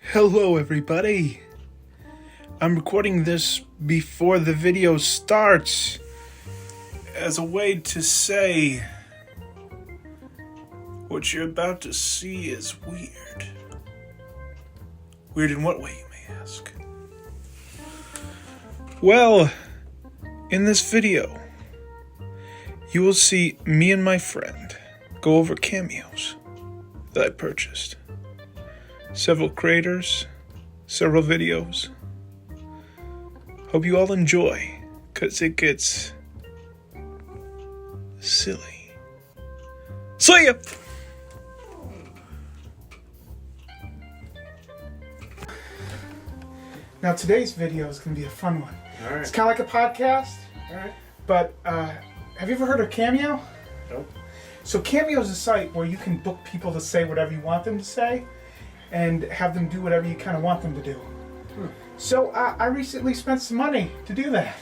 Hello everybody! I'm recording this before the video starts as a way to say what you're about to see is weird. Weird in what way, you may ask? Well, in this video, you will see me and my friend go over cameos that I purchased. Several creators, several videos. Hope you all enjoy, cause it gets silly. See ya! Now today's video is going to be a fun one. All right. It's kind of like a podcast. All right. But have you ever heard of Cameo? Nope. So Cameo is a site where you can book people to say whatever you want them to say and have them do whatever you kind of want them to do. So I recently spent some money to do that.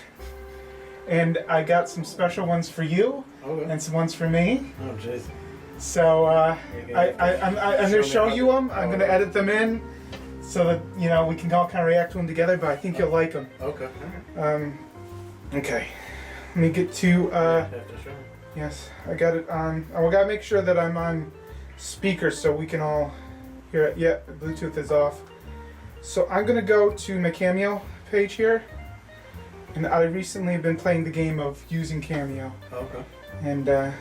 And I got some special ones for you and some ones for me. Oh, jeez. So I'm going to show you them. I'm going to edit them in so that, you know, we can all kind of react to them together, but I think you'll like them. Okay. Okay. Let me get to... Yes, I got it on. We gotta make sure that I'm on speaker so we can all hear it. Yeah, Bluetooth is off. So I'm gonna go to my Cameo page here, and I recently have been playing the game of using Cameo. Okay. And yeah.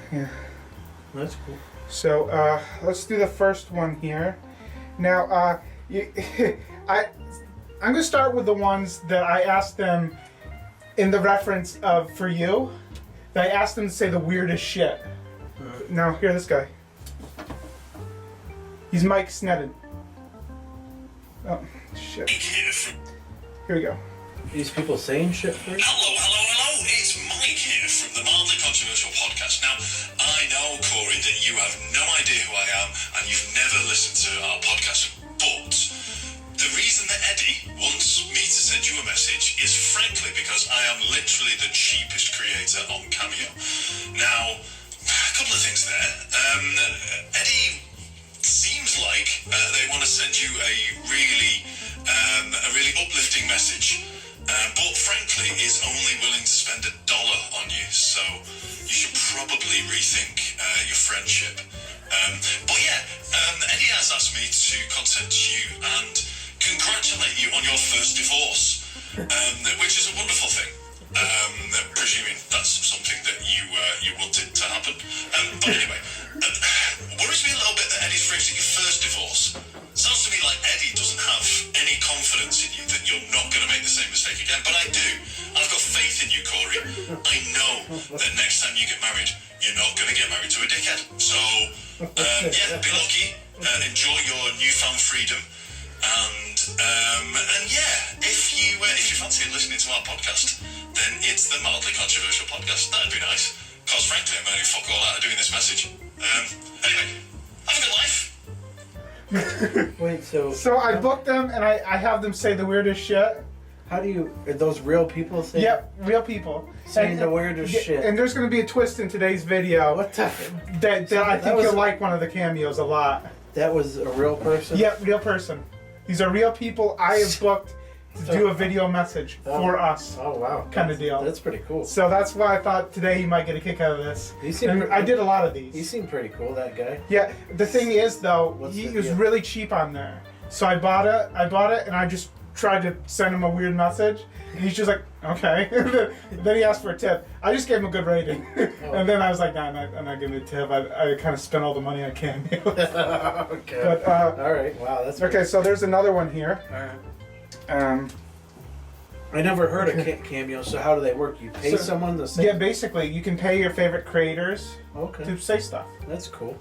That's cool. So let's do the first one here. Now, I'm gonna start with the ones that I asked them in the reference of for you. I asked them to say the weirdest shit. Now, hear this guy. He's Mike Sneddon. Oh, shit. Here we go. These people saying shit for you? Hello. It's Mike here from the Mildly Controversial Podcast. Now, I know, Kori, that you have no idea who I am and you've never listened to our podcast, but the reason that Eddie wants me to send you a message is frankly because I am literally the cheapest creator on Cameo. Now, a couple of things there. Eddie seems like they want to send you a really uplifting message, but frankly is only willing to spend $1 on you, so you should probably rethink your friendship. But yeah, Eddie has asked me to contact you and congratulate you on your first divorce, which is a wonderful thing. Presuming that's something that you wanted to happen. But anyway, worries me a little bit that Eddie's phrasing your first divorce. Sounds to me like Eddie doesn't have any confidence in you that you're not going to make the same mistake again. But I do. I've got faith in you, Kori. I know that next time you get married, you're not going to get married to a dickhead. So, yeah, be lucky. Enjoy your newfound freedom. And yeah, if you fancy listening to our podcast, then it's the Mildly Controversial Podcast. That'd be nice, because frankly, I'm only fuck all out of doing this message. Anyway, have a good life. Wait, So I booked them and I have them say the weirdest shit. how do you, are those real people saying? Yep, real people. Saying the weirdest shit. And there's going to be a twist in today's video. What the? That I think you'll like one of the cameos a lot. That was a real person? Yep, real person. These are real people I have booked to do a video message for us. Oh, wow. Kind of deal. That's pretty cool. So that's why I thought today you might get a kick out of this. And I did a lot of these. He seemed pretty cool, that guy. Yeah, the thing is though, What's he the was deal? really cheap on there. So I bought it and I just tried to send him a weird message. And he's just like, okay. Then he asked for a tip. I just gave him a good rating. And then I was like, nah, I'm not giving a tip. I kind of spent all the money on Cameo. Okay. But, Alright, wow, that's okay, so there's another one here. Alright. I never heard of Cameo, so how do they work? You pay someone to say? Yeah, basically, you can pay your favorite creators Okay. to say stuff. That's cool.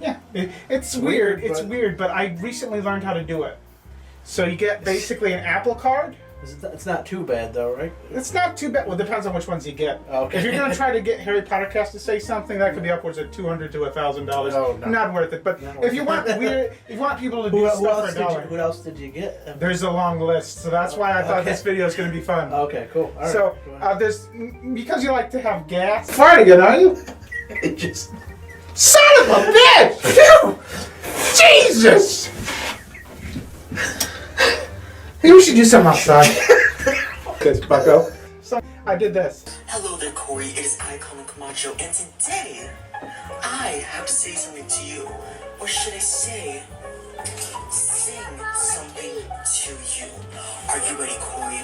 Yeah, it's weird. It's but- weird, but I recently learned how to do it. So you get basically an Apple Card. It's not too bad, though, right? It's not too bad. Well, it depends on which ones you get. Okay. If you're gonna try to get Harry Potter cast to say something, that could be upwards of $200 to $1,000. No. Not worth it. But Not if you want weird, if you want people to do stuff for $1, Who else did you get? there's a long list. So that's why I thought this video is gonna be fun. Okay, cool. All right. So Go ahead. there's because you like to have gas. Farting again, are you? It just... Son of a bitch! Phew! Jesus! Hey, we should do something outside. Good, bucko. So, I did this. Hello there, Kori. It is I, Colin Camacho, and today I have to say something to you. Or should I say, sing something to you. Are you ready, Kori?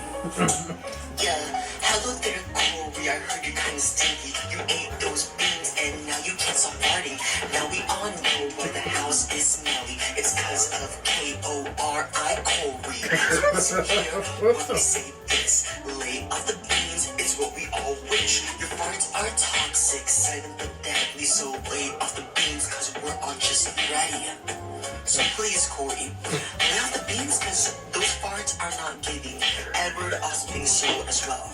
Yeah. Hello there, Kori. I heard you're kind of stinky. You ate those beans and now you can't stop farting. Now we all know why the house is smelly. It's cause of Kori, Kori. So here, when we say this, lay off the beans is what we all wish. Your farts are toxic, silent but deadly. So lay off the beans cause we're all just ready. So please, Kori, lay off the beans cause those farts are not giving. Edward also thinks so as well.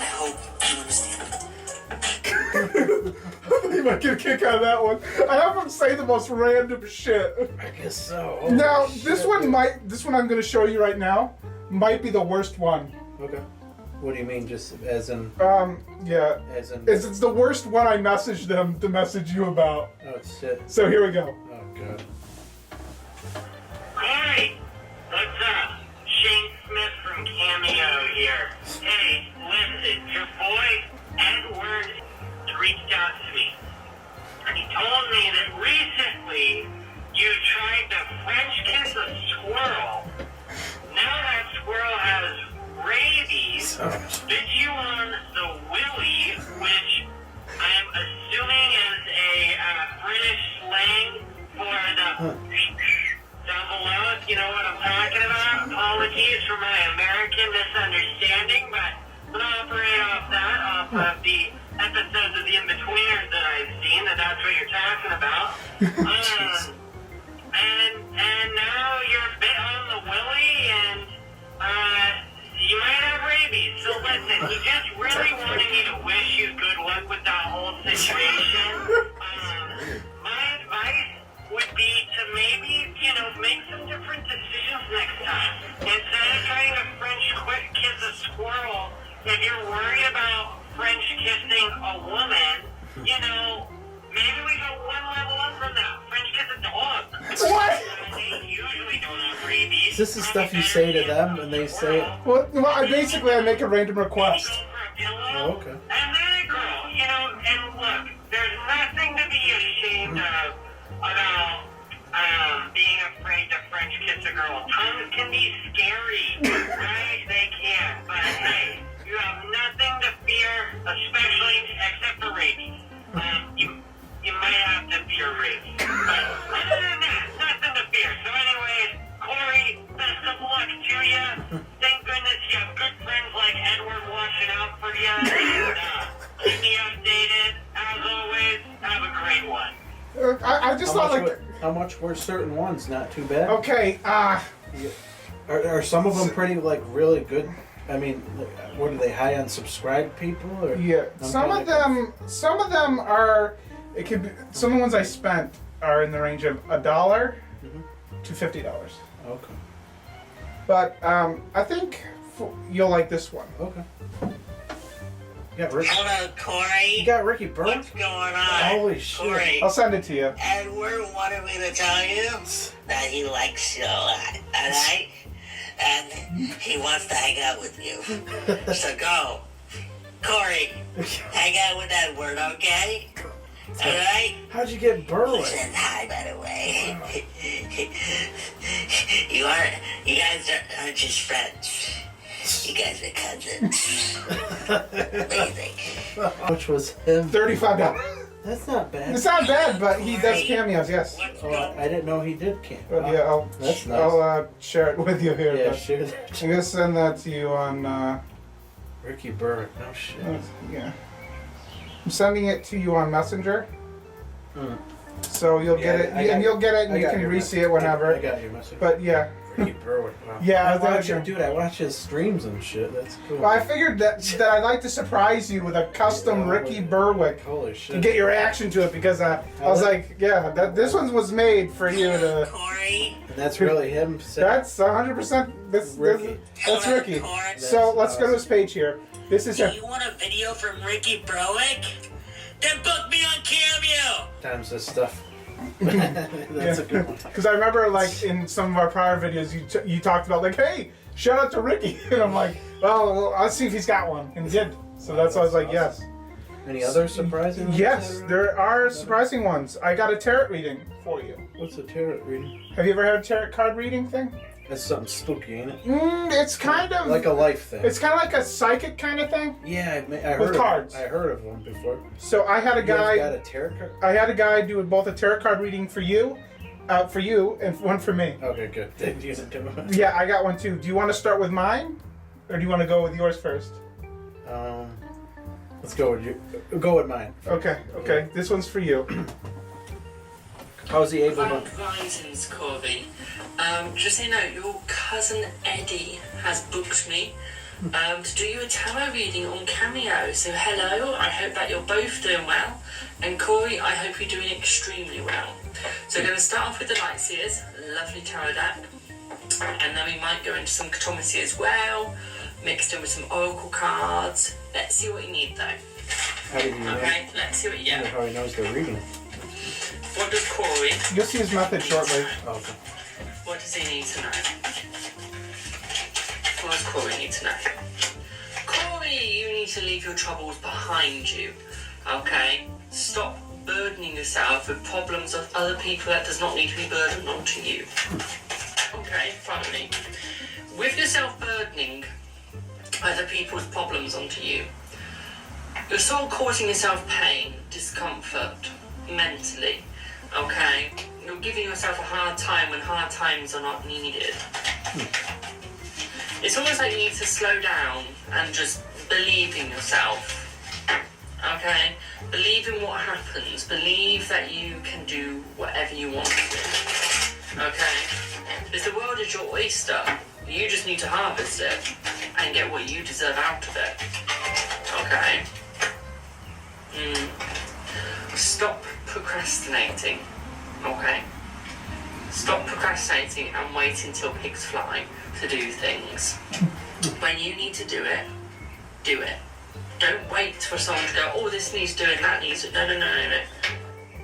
I hope you understand. You might get a kick out of that one. I have him say the most random shit. I guess so. Now, this one I'm going to show you right now might be the worst one. Okay. What do you mean, just as in? Yeah. As in? It's the worst one I messaged them to message you about. Oh shit. So here we go. Oh god. Kori, what's up? Shane Smith from Cameo here. Hey, listen, your boy Edward reached out to me. And he told me that recently you tried to French kiss a squirrel. Now that squirrel has rabies, bit you on the willy, which I'm assuming is a British slang for the down below, if you know what I'm talking about. Apologies for my American misunderstanding, but I'm going to operate off that, off of the episodes of The In-Betweeners that I've seen, that's what you're talking about. And now you're bit on the willy, and you might have rabies. So listen, he just really wanted me to wish you good luck with that whole situation. My advice would be to maybe, make some different decisions next time. Instead of trying to French kiss a squirrel, if you're worried about French kissing a woman, maybe we go one level up from that. French kiss a dog. What? They usually don't have rabies. Is this the stuff you say to them and they say it? Well, I make a random request. Oh, okay. And then a girl, and look, there's nothing to be ashamed of about being afraid to French kiss a girl. Tongues can be scary, right? They can. But hey, you have nothing to fear, especially except for rabies. You might have to fear rabies. But other than that, nothing to fear. So anyways, Kori, best of luck to you. Thank goodness you have good friends like Edward watching out for you. And keep me updated. As always, have a great one. I just thought How much were certain ones? Not too bad. Okay, Are some of them pretty really good? I mean, what are they, high on subscribed people? Or yeah. Some of them are. It could be some of the ones I spent are in the range of $1 to $50. Okay. But I think you'll like this one. Okay. You got Ricky. Hello, Kori. You got Ricky Burke? What's going on? Holy shit. Kori, I'll send it to you. Edward wanted me to tell you that he likes you a lot, alright? And he wants to hang out with you. So go. Kori, hang out with Edward, okay? Alright? How'd you get Berlin? Listen, hi, by the way. you guys aren't just friends. You guys are cousins. What do you think? How much was him? $35. That's not bad. It's not bad, but he does cameos. Yes. Oh, I didn't know he did But yeah, That's nice. I'll share it with you here. Yeah, but share that. I'm gonna send that to you on. Ricky Burke, no shit. Yeah. I'm sending it to you on Messenger. Hmm. So you'll get it, and you'll get it, and you can re-see it whenever. I got your message. But yeah. Ricky Burke, wow. Yeah, I watch his streams and shit. That's cool. Well, I figured that I'd like to surprise you with a custom Ricky Berwick Holy shit. to get your reaction to it because I was like, yeah, this one was made for you to. Kori. And that's really him. That's 100%. That's Ricky. So let's go to his page here. This is Do him. you want a video from Ricky Browick? Then book me on Cameo. Times this stuff. That's a good one. Because I remember, like, in some of our prior videos, you talked about, like, hey, shout out to Ricky. And I'm like, well, I'll see if he's got one. And he did. So that's why I was like, yes. Any other surprising ones? Yes, there are surprising ones. I got a tarot reading for you. What's a tarot reading? Have you ever had a tarot card reading thing? That's something spooky, ain't it? It's kind of... Like a life thing. It's kind of like a psychic kind of thing. Yeah, I heard With cards. I heard of one before. So I had a You guy... got a tarot card? I had a guy do both a tarot card reading for you, and one for me. Okay, good. They use it too. Yeah, I got one too. Do you want to start with mine, or do you want to go with yours first? Let's go with you. Go with mine. Okay. This one's for you. How's he able Grand to? Risings, Kori. Just so you know, your cousin Eddie has booked me to do you a tarot reading on Cameo. So hello, I hope that you're both doing well. And Kori, I hope you're doing extremely well. So we're going to start off with the Lightseers, lovely tarot deck. And then we might go into some Katomacy as well, mixed in with some Oracle cards. Let's see what you need though. How do you know? Okay, let's see what you get. How he knows they're reading? What does Kori, You'll see his method shortly. Oh, okay. what does he need to know? What does Kori need to know? Kori, you need to leave your troubles behind you, okay? Stop burdening yourself with problems of other people that does not need to be burdened onto you. Okay, follow me. With yourself burdening other people's problems onto you, you're sort of causing yourself pain, discomfort, mentally, okay? You're giving yourself a hard time when hard times are not needed. It's almost like you need to slow down and just believe in yourself, okay? Believe in what happens. Believe that you can do whatever you want to, okay? Because the world is your oyster. You just need to harvest it and get what you deserve out of it, okay? Stop procrastinating, okay? Stop procrastinating and wait until pigs fly to do things. When you need to do it, do it. Don't wait for someone to go, oh, this needs doing, that needs it. No.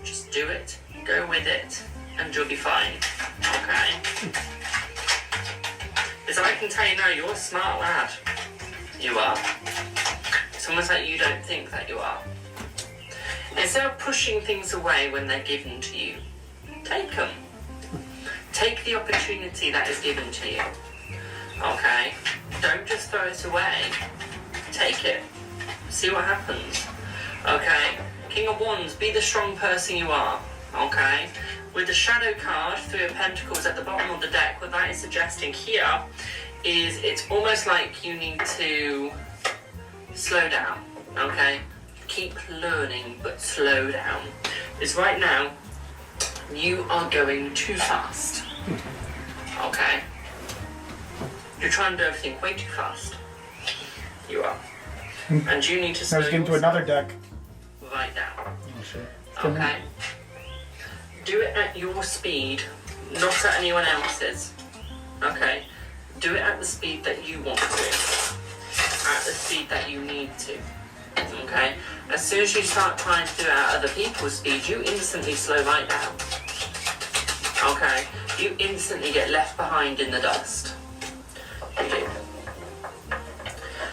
Just do it, go with it, and you'll be fine, okay? Because I can tell you now, you're a smart lad. You are. It's almost like you don't think that you are. Instead of pushing things away when they're given to you, take them. Take the opportunity that is given to you. Okay? Don't just throw it away. Take it. See what happens. Okay? King of Wands, be the strong person you are. Okay? With the Shadow card, Three of Pentacles at the bottom of the deck, what that is suggesting here is it's almost like you need to slow down. Okay? Keep learning, but slow down. Because right now, you are going too fast. Okay? You're trying to do everything way too fast. You are. And you need to slow I was getting to yourself another deck. right down. Oh, shit. Okay? Do it at your speed, not at anyone else's. Okay? Do it at the speed that you want to. At the speed that you need to. Okay? As soon as you start trying to do it at other people's speed, you instantly slow right down. Okay? You instantly get left behind in the dust. You do.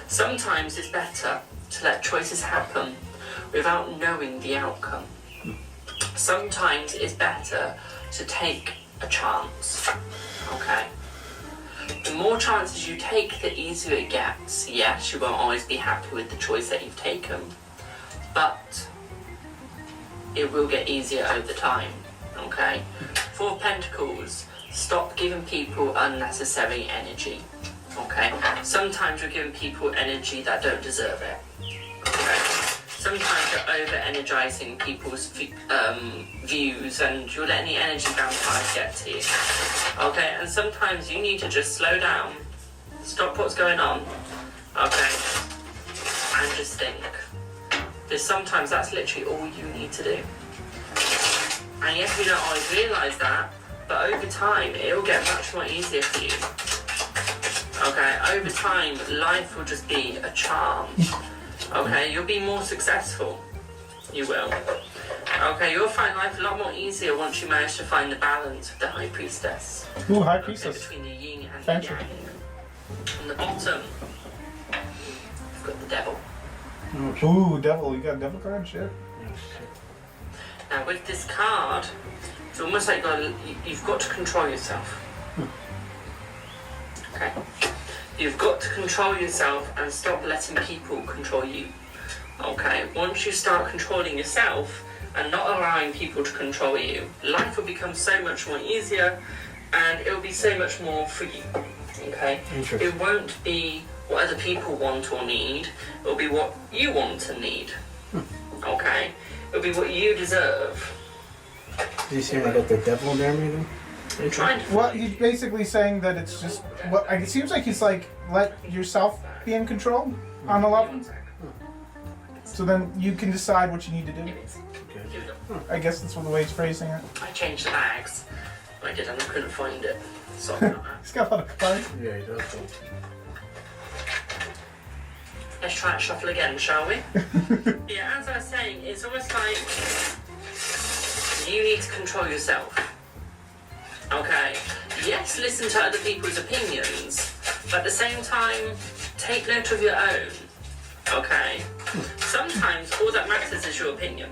Sometimes it's better to let choices happen without knowing the outcome. Sometimes it's better to take a chance. Okay? The more chances you take, the easier it gets. Yes, you won't always be happy with the choice that you've taken, but it will get easier over time. Okay? Four of Pentacles, stop giving people unnecessary energy. Okay? Sometimes you're giving people energy that don't deserve it. Okay? Sometimes you're over-energizing people's views and you're letting the energy vampires get to you. Okay? And sometimes you need to just slow down, stop what's going on, okay? And just think. Because sometimes that's literally all you need to do. And yes, we don't always realise that, but over time, it will get much more easier for you. Okay, over time, life will just be a charm. Okay, you'll be more successful. You will. Okay, you'll find life a lot more easier once you manage to find the balance with the High Priestess. Ooh, High Okay, Priestess. between the yin and Fancy. the yang. On the bottom, you've got the devil. Ooh, devil. You got a devil card? Shit. Now with this card, it's almost like you've got to control yourself. Okay? You've got to control yourself and stop letting people control you. Okay? Once you start controlling yourself and not allowing people to control you, life will become so much more easier and it will be so much more for you. Okay? Interesting. It won't be what other people want or need, it will be what you want and need. Okay? It'll be what you deserve. Do you seem like got the devil in there, maybe? I'm trying to Well, he's basically saying that it's just. What it seems like he's like, let yourself be in control on the level. So then you can decide what you need to do. Here we go. I guess that's what the way he's phrasing it. I changed the bags. I did and I couldn't find it. Sorry about that. He's got a lot of cards. Yeah, he does. Let's try and shuffle again, shall we? Yeah, as I was saying, it's almost like you need to control yourself. Okay. Yes, listen to other people's opinions, but at the same time, take note of your own. Okay? Sometimes all that matters is your opinion.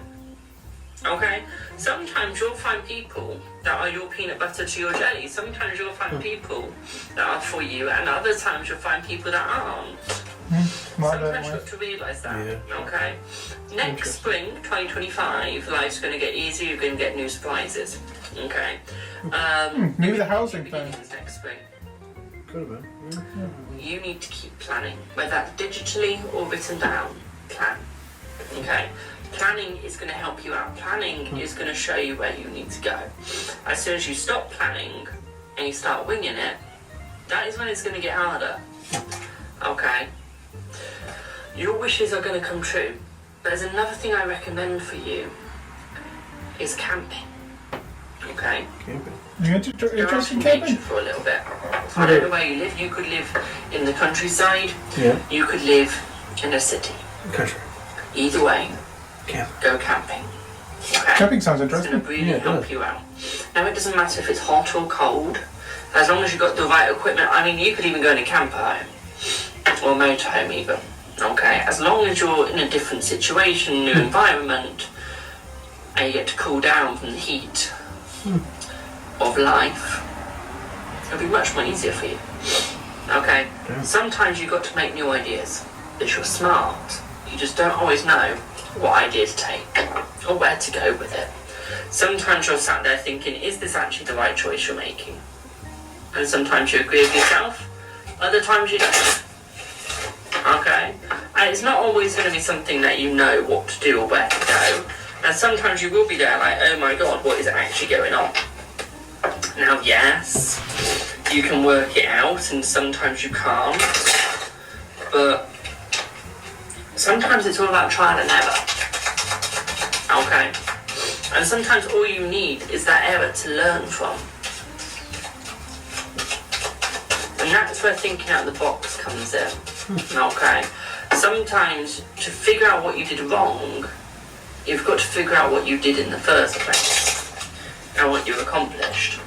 Okay? Sometimes you'll find people that are your peanut butter to your jelly. Sometimes you'll find people that are for you, and other times you'll find people that aren't. Smart that Sometimes you way. have to realise that. Yeah. Okay? Next spring, 2025, life's going to get easier, you're going to get new surprises. Okay? Maybe the housing thing. beginnings next spring. Could have been. You need to keep planning, whether that's digitally or written down. Plan. Okay? Planning is going to help you out. Planning is going to show you where you need to go. As soon as you stop planning and you start winging it, that is when it's going to get harder. Okay? Your wishes are going to come true. But there's another thing I recommend for you is camping. Okay? Camping. You Go interested out in in camping? nature for a little bit. I don't know where you live. You could live in the countryside. Yeah. You could live in a city. Country. Either way, Camp. go camping. Okay? Camping sounds It's going interesting. to really Yeah, it help does. you out. Now, it doesn't matter if it's hot or cold, as long as you've got the right equipment. I mean, you could even go in a camper home, or motorhome even. Okay? As long as you're in a different situation, new environment, and you get to cool down from the heat of life, it'll be much more easier for you. Okay? Yeah. Sometimes you've got to make new ideas. If you're smart, you just don't always know what idea to take or where to go with it. Sometimes you're sat there thinking, is this actually the right choice you're making? And sometimes you agree with yourself, other times you don't. Okay? And it's not always going to be something that you know what to do or where to go. And sometimes you will be there like, oh my god, what is actually going on? Now, yes, you can work it out and sometimes you can't. But sometimes it's all about trial and error. Okay? And sometimes all you need is that error to learn from. And that's where thinking out of the box comes in. Okay? Sometimes to figure out what you did wrong, you've got to figure out what you did in the first place and what you accomplished.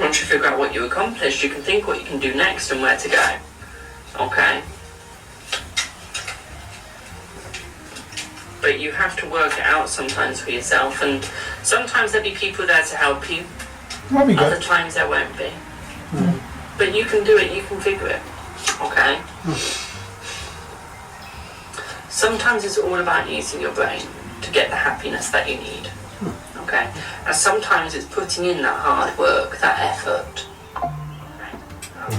Once you figure out what you accomplished, you can think what you can do next and where to go. Okay? But you have to work it out sometimes for yourself, and sometimes there'll be people there to help you, That'll be other good. times there won't be. But you can do it, you can figure it. Okay? Sometimes it's all about using your brain to get the happiness that you need. Okay? And sometimes it's putting in that hard work, that effort.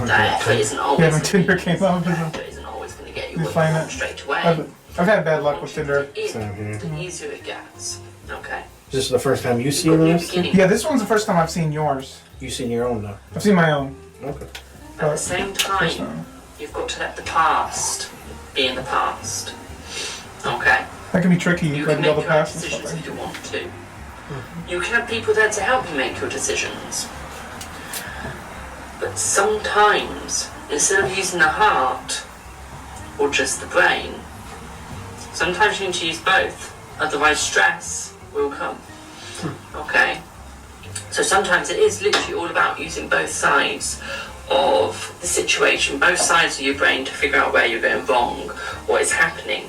That effort isn't always Yeah, when gonna Tinder be came easy. up, That isn't it? effort isn't always going to get you You what you find want it. straight away. I've had bad luck with Tinder. Same here. The easier it gets. Okay? Is this the first time you've seen From the this? beginning. Yeah, this one's the first time I've seen yours. You've seen your own though. I've seen my own. Okay. At the same First time, time. you've got to let the past be in the past. Okay? That can be tricky. You You can gotta go make the your own past and stuff. decisions Like if you want to. You can have people there to help you make your decisions. But sometimes, instead of using the heart or just the brain, sometimes you need to use both. Otherwise, stress will come. Okay? So sometimes it is literally all about using both sides of the situation, both sides of your brain to figure out where you're going wrong, what is happening.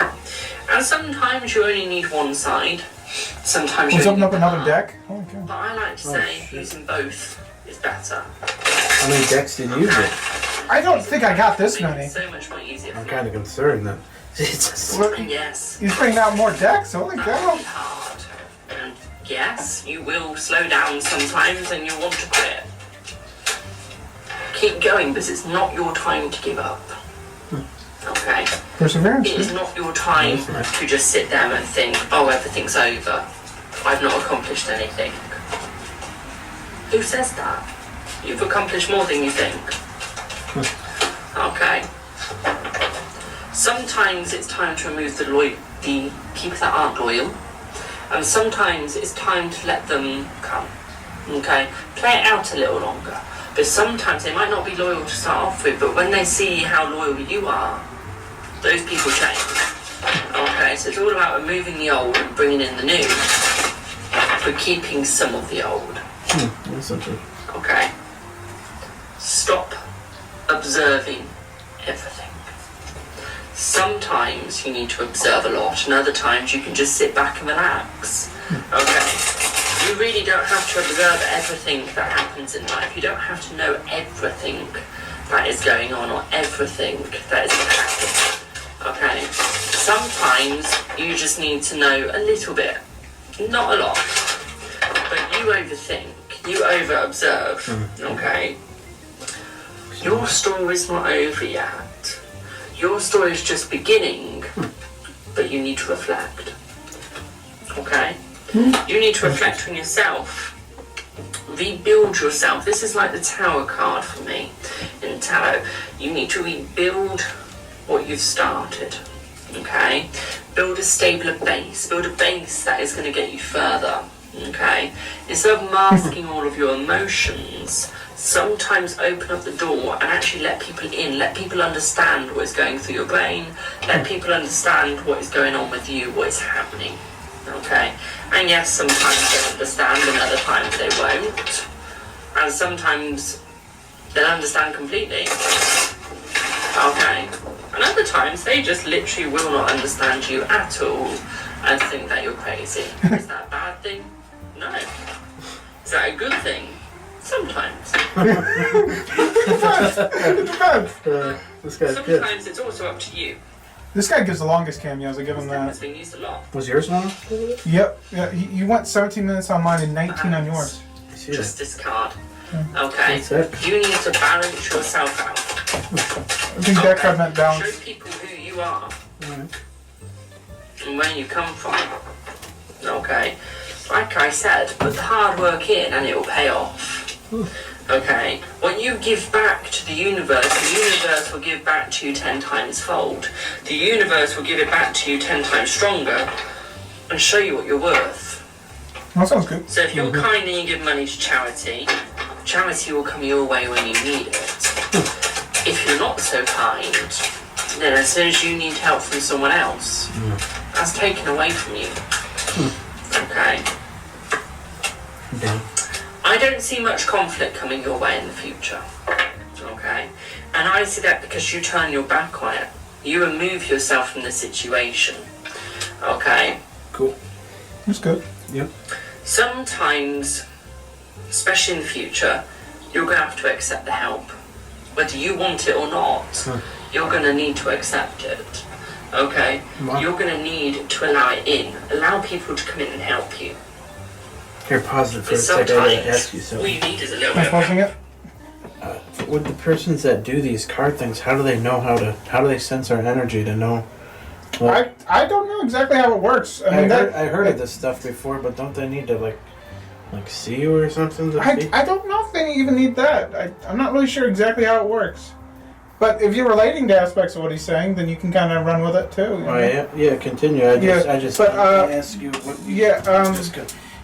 And sometimes you only need one side. Sometimes you Let's only open up need another half. deck. Oh, okay. But I like to say using both is better. How many decks did you get? I don't think I got this Makes many. it so much more easier. I'm for kind of concerned then. Jesus. Well, you. Yes. he's bringing out more decks. Holy That cow! will be hard. And yes, you will slow down sometimes and you'll want to quit. Keep going because it's not your time to give up. Okay? Perseverance. It is not your time to just sit there and think, oh, everything's over. I've not accomplished anything. Who says that? You've accomplished more than you think. Okay. Sometimes it's time to remove the people that aren't loyal. And sometimes it's time to let them come. Okay? Play it out a little longer. But sometimes they might not be loyal to start off with, but when they see how loyal you are, those people change. Okay, so it's all about removing the old and bringing in the new, but keeping some of the old. That's something. Okay? Stop observing everything. Sometimes you need to observe a lot, and other times you can just sit back and relax. Okay? You really don't have to observe everything that happens in life. You don't have to know everything that is going on or everything that is going to happen. Okay? Sometimes you just need to know a little bit. Not a lot. But you overthink. You over-observe. Okay? Your story's not over yet. Your story is just beginning, but you need to reflect. Okay? You need to reflect on yourself. Rebuild yourself. This is like the Tower card for me in tarot. You need to rebuild what you've started. Okay? Build a stable base. Build a base that is going to get you further. Okay? Instead of masking all of your emotions, sometimes open up the door and actually let people in. Let people understand what is going through your brain. Let people understand what is going on with you, what is happening. Okay? And yes, sometimes they'll understand and other times they won't. And sometimes they'll understand completely. Okay? And other times they just literally will not understand you at all and think that you're crazy. Is that a bad thing? No. Is that a good thing? Sometimes. It depends. This guy's good. Sometimes it's also up to you. This guy gives the longest cameos. I give him It's that. been used a lot. Was yours one? Yep. Yeah. You went 17 minutes on mine and 19 on yours. I see Just that. discard. Okay? That's it. You need to balance yourself out. I think that card meant balance. Show people who you are Alright. and where you come from. Okay? Like I said, put the hard work in and it will pay off. Okay? What you give back to the universe will give back to you 10 times fold. The universe will give it back to you 10 times stronger and show you what you're worth. That sounds good. So if you're kind and you give money to charity, charity will come your way when you need it. If you're not so kind, then as soon as you need help from someone else, that's taken away from you. Okay? Damn. I don't see much conflict coming your way in the future. Okay? And I see that because you turn your back on it. You remove yourself from the situation. Okay? Cool. That's good. Yep. Sometimes, especially in the future, you're going to have to accept the help. Whether you want it or not, you're going to need to accept it. Okay? Wow. You're going to need to allow it in. Allow people to come in and help you. Here, pause it for a But second. I gotta ask sometimes, you all something. you need is a little Am I bit of pausing help. it? With the persons that do these card things, how do they know how do they sense our energy to know? Like, I don't know exactly how it works. I mean, I heard of this stuff before, but don't they need to like see you or something to speak? I don't know if they even need that. I'm not really sure exactly how it works. But if you're relating to aspects of what he's saying, then you can kind of run with it too. You know? Oh yeah, continue. I just but, ask you what. Yeah.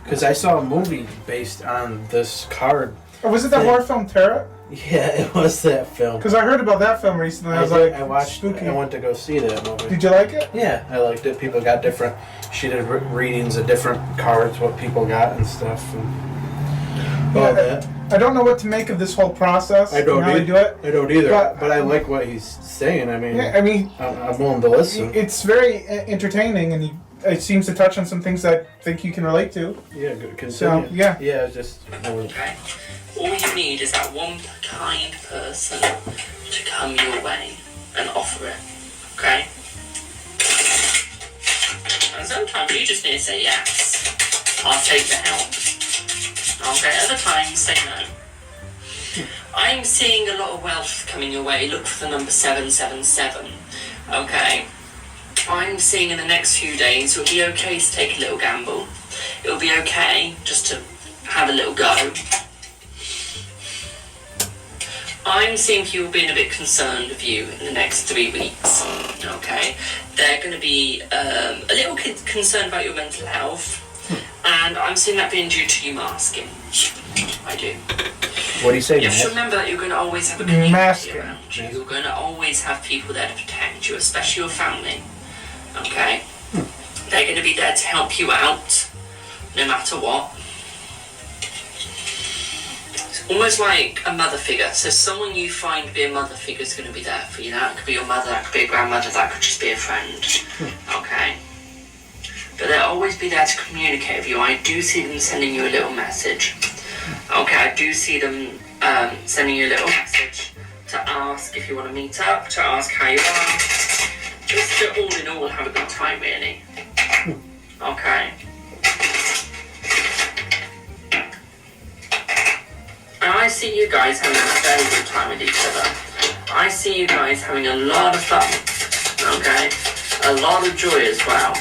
Because I saw a movie based on this card. Was it the thing. horror film Terror? Yeah, it was that film. Because I heard about that film recently. I was like, I watched. spooky. I went to go see that movie. Did you like it? Yeah, I liked it. People got different. She did readings of different cards, what people got and stuff. And all that. I don't know what to make of this whole process. I don't and how they do it. I don't either. But- But I like what he's saying. I mean, Yeah, I mean, I'm willing to listen. it's very entertaining, and it seems to touch on some things that I think you can relate to. Yeah, good. So, Continue. yeah. Yeah, it's just. Okay. All you need is that one kind person to come your way and offer it. Okay? And sometimes you just need to say yes. I'll take the help. Okay, other times say no. I'm seeing a lot of wealth coming your way. Look for the number 777. Okay? I'm seeing in the next few days it'll be okay to take a little gamble. It'll be okay just to have a little go. I'm seeing people being a bit concerned of you in the next 3 weeks. Okay? They're going to be a little concerned about your mental health. And I'm seeing that being due to you masking. I do. What do you say, You have to Matt? remember that you're going to always have a community Masking. around you. You're going to always have people there to protect you, especially your family. Okay? They're going to be there to help you out, no matter what. It's almost like a mother figure. So someone you find to be a mother figure is going to be there for you. That could be your mother, that could be a grandmother, that could just be a friend. Okay? But they'll always be there to communicate with you. I do see them sending you a little message. Okay, I do see them sending you a little message to ask if you want to meet up, to ask how you are. Just to all in all have a good time, really. Okay. And I see you guys having a very good time with each other. I see you guys having a lot of fun. Okay? A lot of joy as well.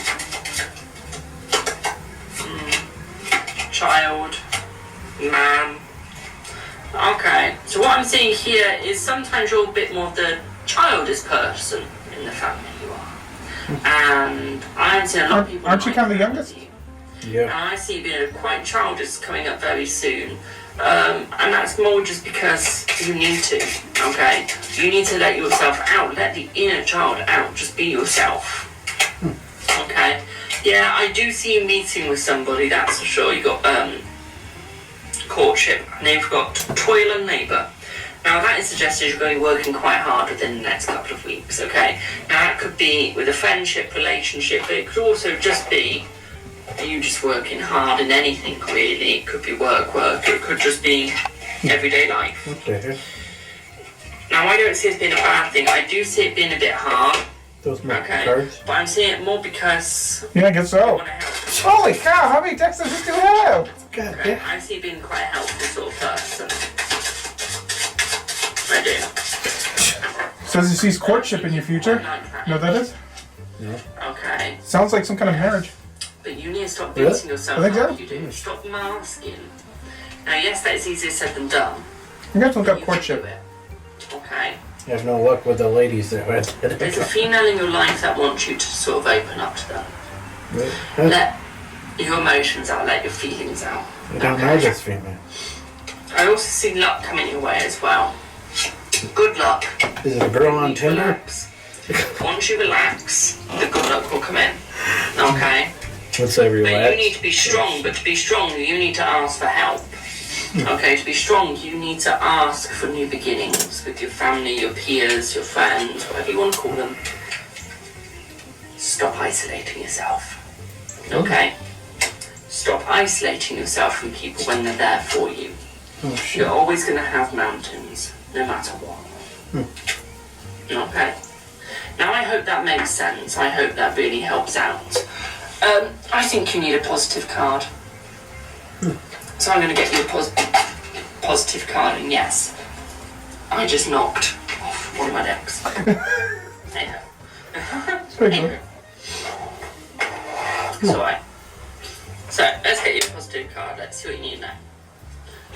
Child, man. Okay, so what I'm seeing here is sometimes you're a bit more of the childish person in the family you are. And I'm seeing a lot of people. Aren't you kind of the youngest? Yeah. And I see you being quite childish coming up very soon. And that's more just because you need to, okay? You need to let yourself out, let the inner child out, just be yourself. Okay? Yeah, I do see you meeting with somebody, that's for sure. You got courtship, and then you've got toil and labour. Now that is suggested you're going to be working quite hard within the next couple of weeks, okay? Now that could be with a friendship, relationship, but it could also just be you just working hard in anything really. It could be work, it could just be everyday life. Okay. Now I don't see it being a bad thing, I do see it being a bit hard. Those my Okay, cards. but I'm seeing it more because Yeah, I guess I so. want to help. Holy cow, how many texts does this dude have? God Okay, damn. I see you being quite a helpful sort of person. I do. Says he sees courtship in your future. I like that. You know what that is? Okay, Sounds like some kind of marriage. but you need to stop Really? beating yourself I think up. so. You do. Stop masking. Now, yes, that is easier said than done. You have to look but up you can courtship. do it. Okay. You have no luck with the ladies there. There's a female in your life that wants you to sort of open up to them. I Let your emotions out, let your feelings out. don't know this female. I also see luck coming your way as well. Good luck. Is it a girl on You Tinder? relax. Once you relax, the good luck will come in. Okay? Let's say But relax. you need to be strong, but to be strong, you need to ask for help. Okay, to be strong, you need to ask for new beginnings with your family, your peers, your friends, whatever you want to call them. Stop isolating yourself. Okay? Stop isolating yourself from people when they're there for you. Oh shit. You're always going to have mountains, no matter what. Okay? Now, I hope that makes sense. I hope that really helps out. I think you need a positive card. So I'm going to get you a positive card, and yes, I just knocked off one of my decks. Hey ho. Very good. It's alright. So, let's get you a positive card. Let's see what you need now.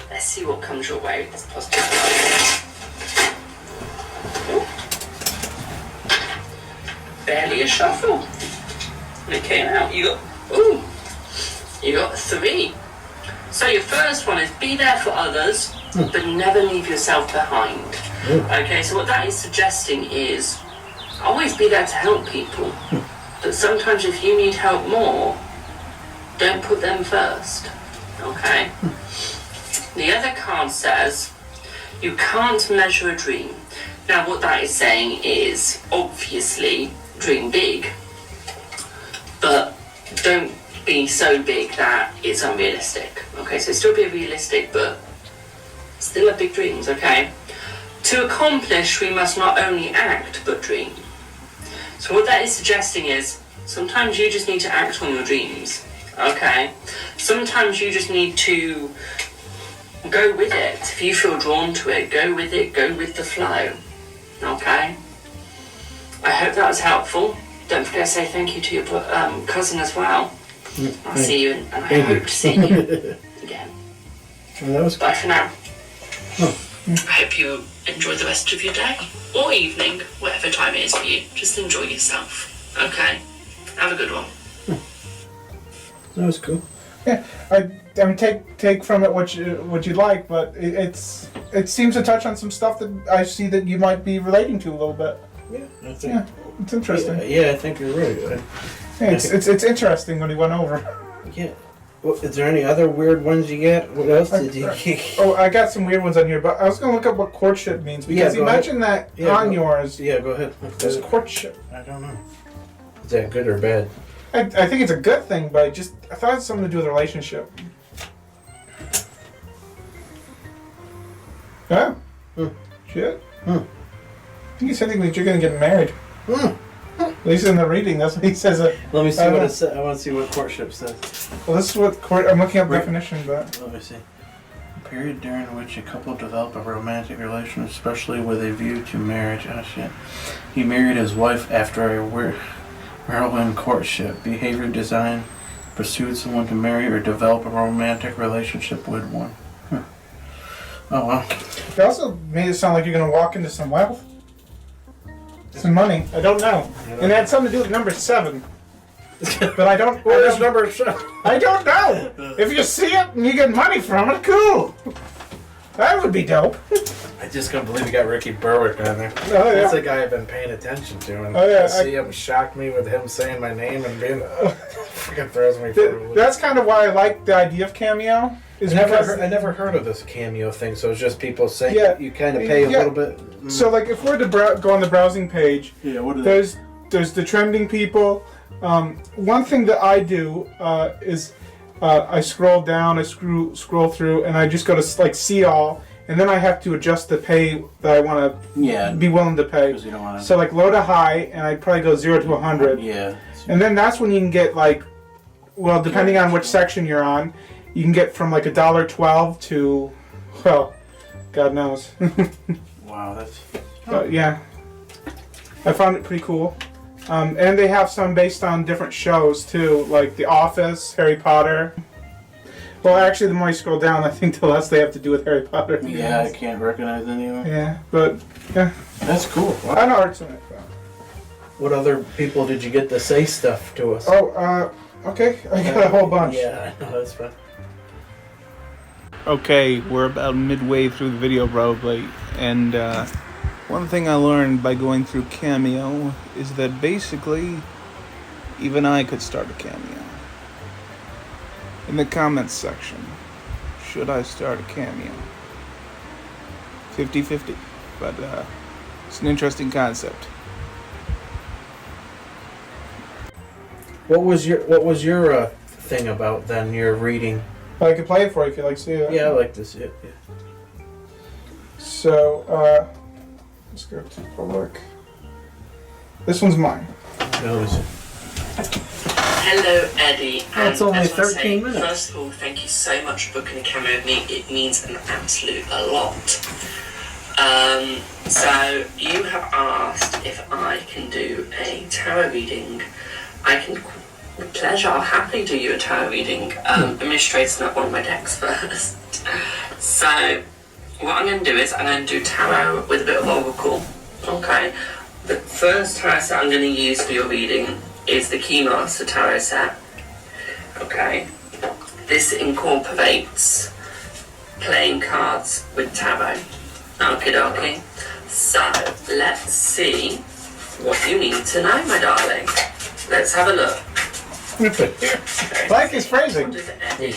Let's see what comes your way with this positive card. Ooh. Barely a shuffle. When it came out, you got 3. So your first one is be there for others, but never leave yourself behind. Okay, so what that is suggesting is always be there to help people. But sometimes if you need help more, don't put them first. Okay? The other card says you can't measure a dream. Now what that is saying is obviously dream big, but don't be so big that it's unrealistic. Okay, so still be realistic, but still have big dreams, okay? To accomplish, we must not only act, but dream. So what that is suggesting is, sometimes you just need to act on your dreams, okay? Sometimes you just need to go with it. If you feel drawn to it, go with the flow, okay? I hope that was helpful. Don't forget to say thank you to your cousin as well. I'll see you, and I hope to see you again. Well, that was Bye for now. I hope you enjoy the rest of your day or evening, whatever time it is for you. Just enjoy yourself. Okay? Have a good one. That was cool. Yeah, I mean, take from it what you like, but it seems to touch on some stuff that I see that you might be relating to a little bit. Yeah, I think. Yeah, it's interesting. Yeah, I think you're right. Yeah, it's interesting when he went over. Yeah. Well, is there any other weird ones you get? What else did you get? Oh, I got some weird ones on here, but I was gonna look up what courtship means because you mentioned that on yours. Yeah, go ahead. There's courtship. I don't know. Is that good or bad? I think it's a good thing, but I thought it had something to do with a relationship. Yeah. Shit. I think he's hinting that you're gonna get married. At least in the reading, that's what he says. Let me see what it says. I want to see what courtship says. Well, this is what I'm looking up definition, but Let me see. A period during which a couple develop a romantic relationship, especially with a view to marriage. Oh shit. He married his wife after a whirlwind courtship. Behavior design. Pursued someone to marry or develop a romantic relationship with one. Oh wow. it also made it sound like you're gonna walk into some wealth. Some money. I don't know. And it had something to do with number 7. But I don't. What is number 7? I don't know. If you see it and you get money from it, cool. That would be dope. I just can't believe you got Ricky Berwick on there. Oh, yeah. That's the guy I've been paying attention to. And Oh, yeah, to see him shock me with him saying my name and being freaking throws me for a loop. That's kind of why I like the idea of Cameo. I never heard of this Cameo thing, so it's just people saying you kind of pay a little bit. So, like, if we're to go on the browsing page, what there's the trending people. One thing that I do is I scroll down, I scroll through, and I just go to like see all, and then I have to adjust the pay that I want to be willing to pay. You don't wanna... So like low to high, and I'd probably go 0 to 100. Yeah. And then that's when you can get like, well, depending on which section you're on, you can get from like $1.12 to, well, God knows. Wow, that's. But yeah, I found it pretty cool. And they have some based on different shows too, like The Office, Harry Potter. Well, actually, the more you scroll down, I think the less they have to do with Harry Potter. Yeah, I can't recognize anyone. Yeah, but yeah, That's cool. Wow. I know art's in it. What other people did you get to say stuff to us? Oh, okay, I got a whole bunch. Yeah, I know, that's fun. Okay, we're about midway through the video probably, and one thing I learned by going through Cameo is that basically even I could start a Cameo. In the comments section, should I start a Cameo? 50-50, but it's an interesting concept. What was your thing about then? Your reading? Well, I could play it for you if you like to see it. Yeah, I like to see it. Yeah. So, let's go to public. This one's mine. Hello, Eddie. That's only as I 13 say, minutes. First of all, thank you so much for booking a cameo with me. It means an absolute a lot. So you have asked if I can do a tarot reading. I can, with pleasure, I'll happily do you a tarot reading. Let me straighten up one of my decks first. So what I'm going to do is I'm going to do tarot with a bit of oracle. Okay. The first tarot set I'm going to use for your reading is the Keymaster tarot set. Okay. This incorporates playing cards with tarot. Okie dokie. So, let's see what you need to know, my darling. Let's have a look. Like his phrasing. What does Eddie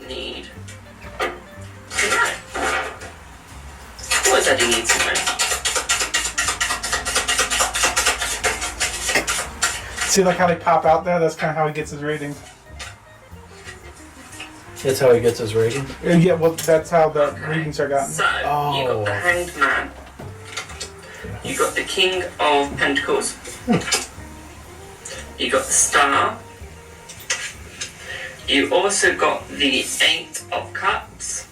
need to know? What does Eddie need to know? See, like how they pop out there? That's kind of how he gets his ratings. That's how he gets his rating. Yeah, well, that's how the readings are gotten. So, you got the Hanged Man. You got the King of Pentacles. You got the Star. You also got the Eight of Cups.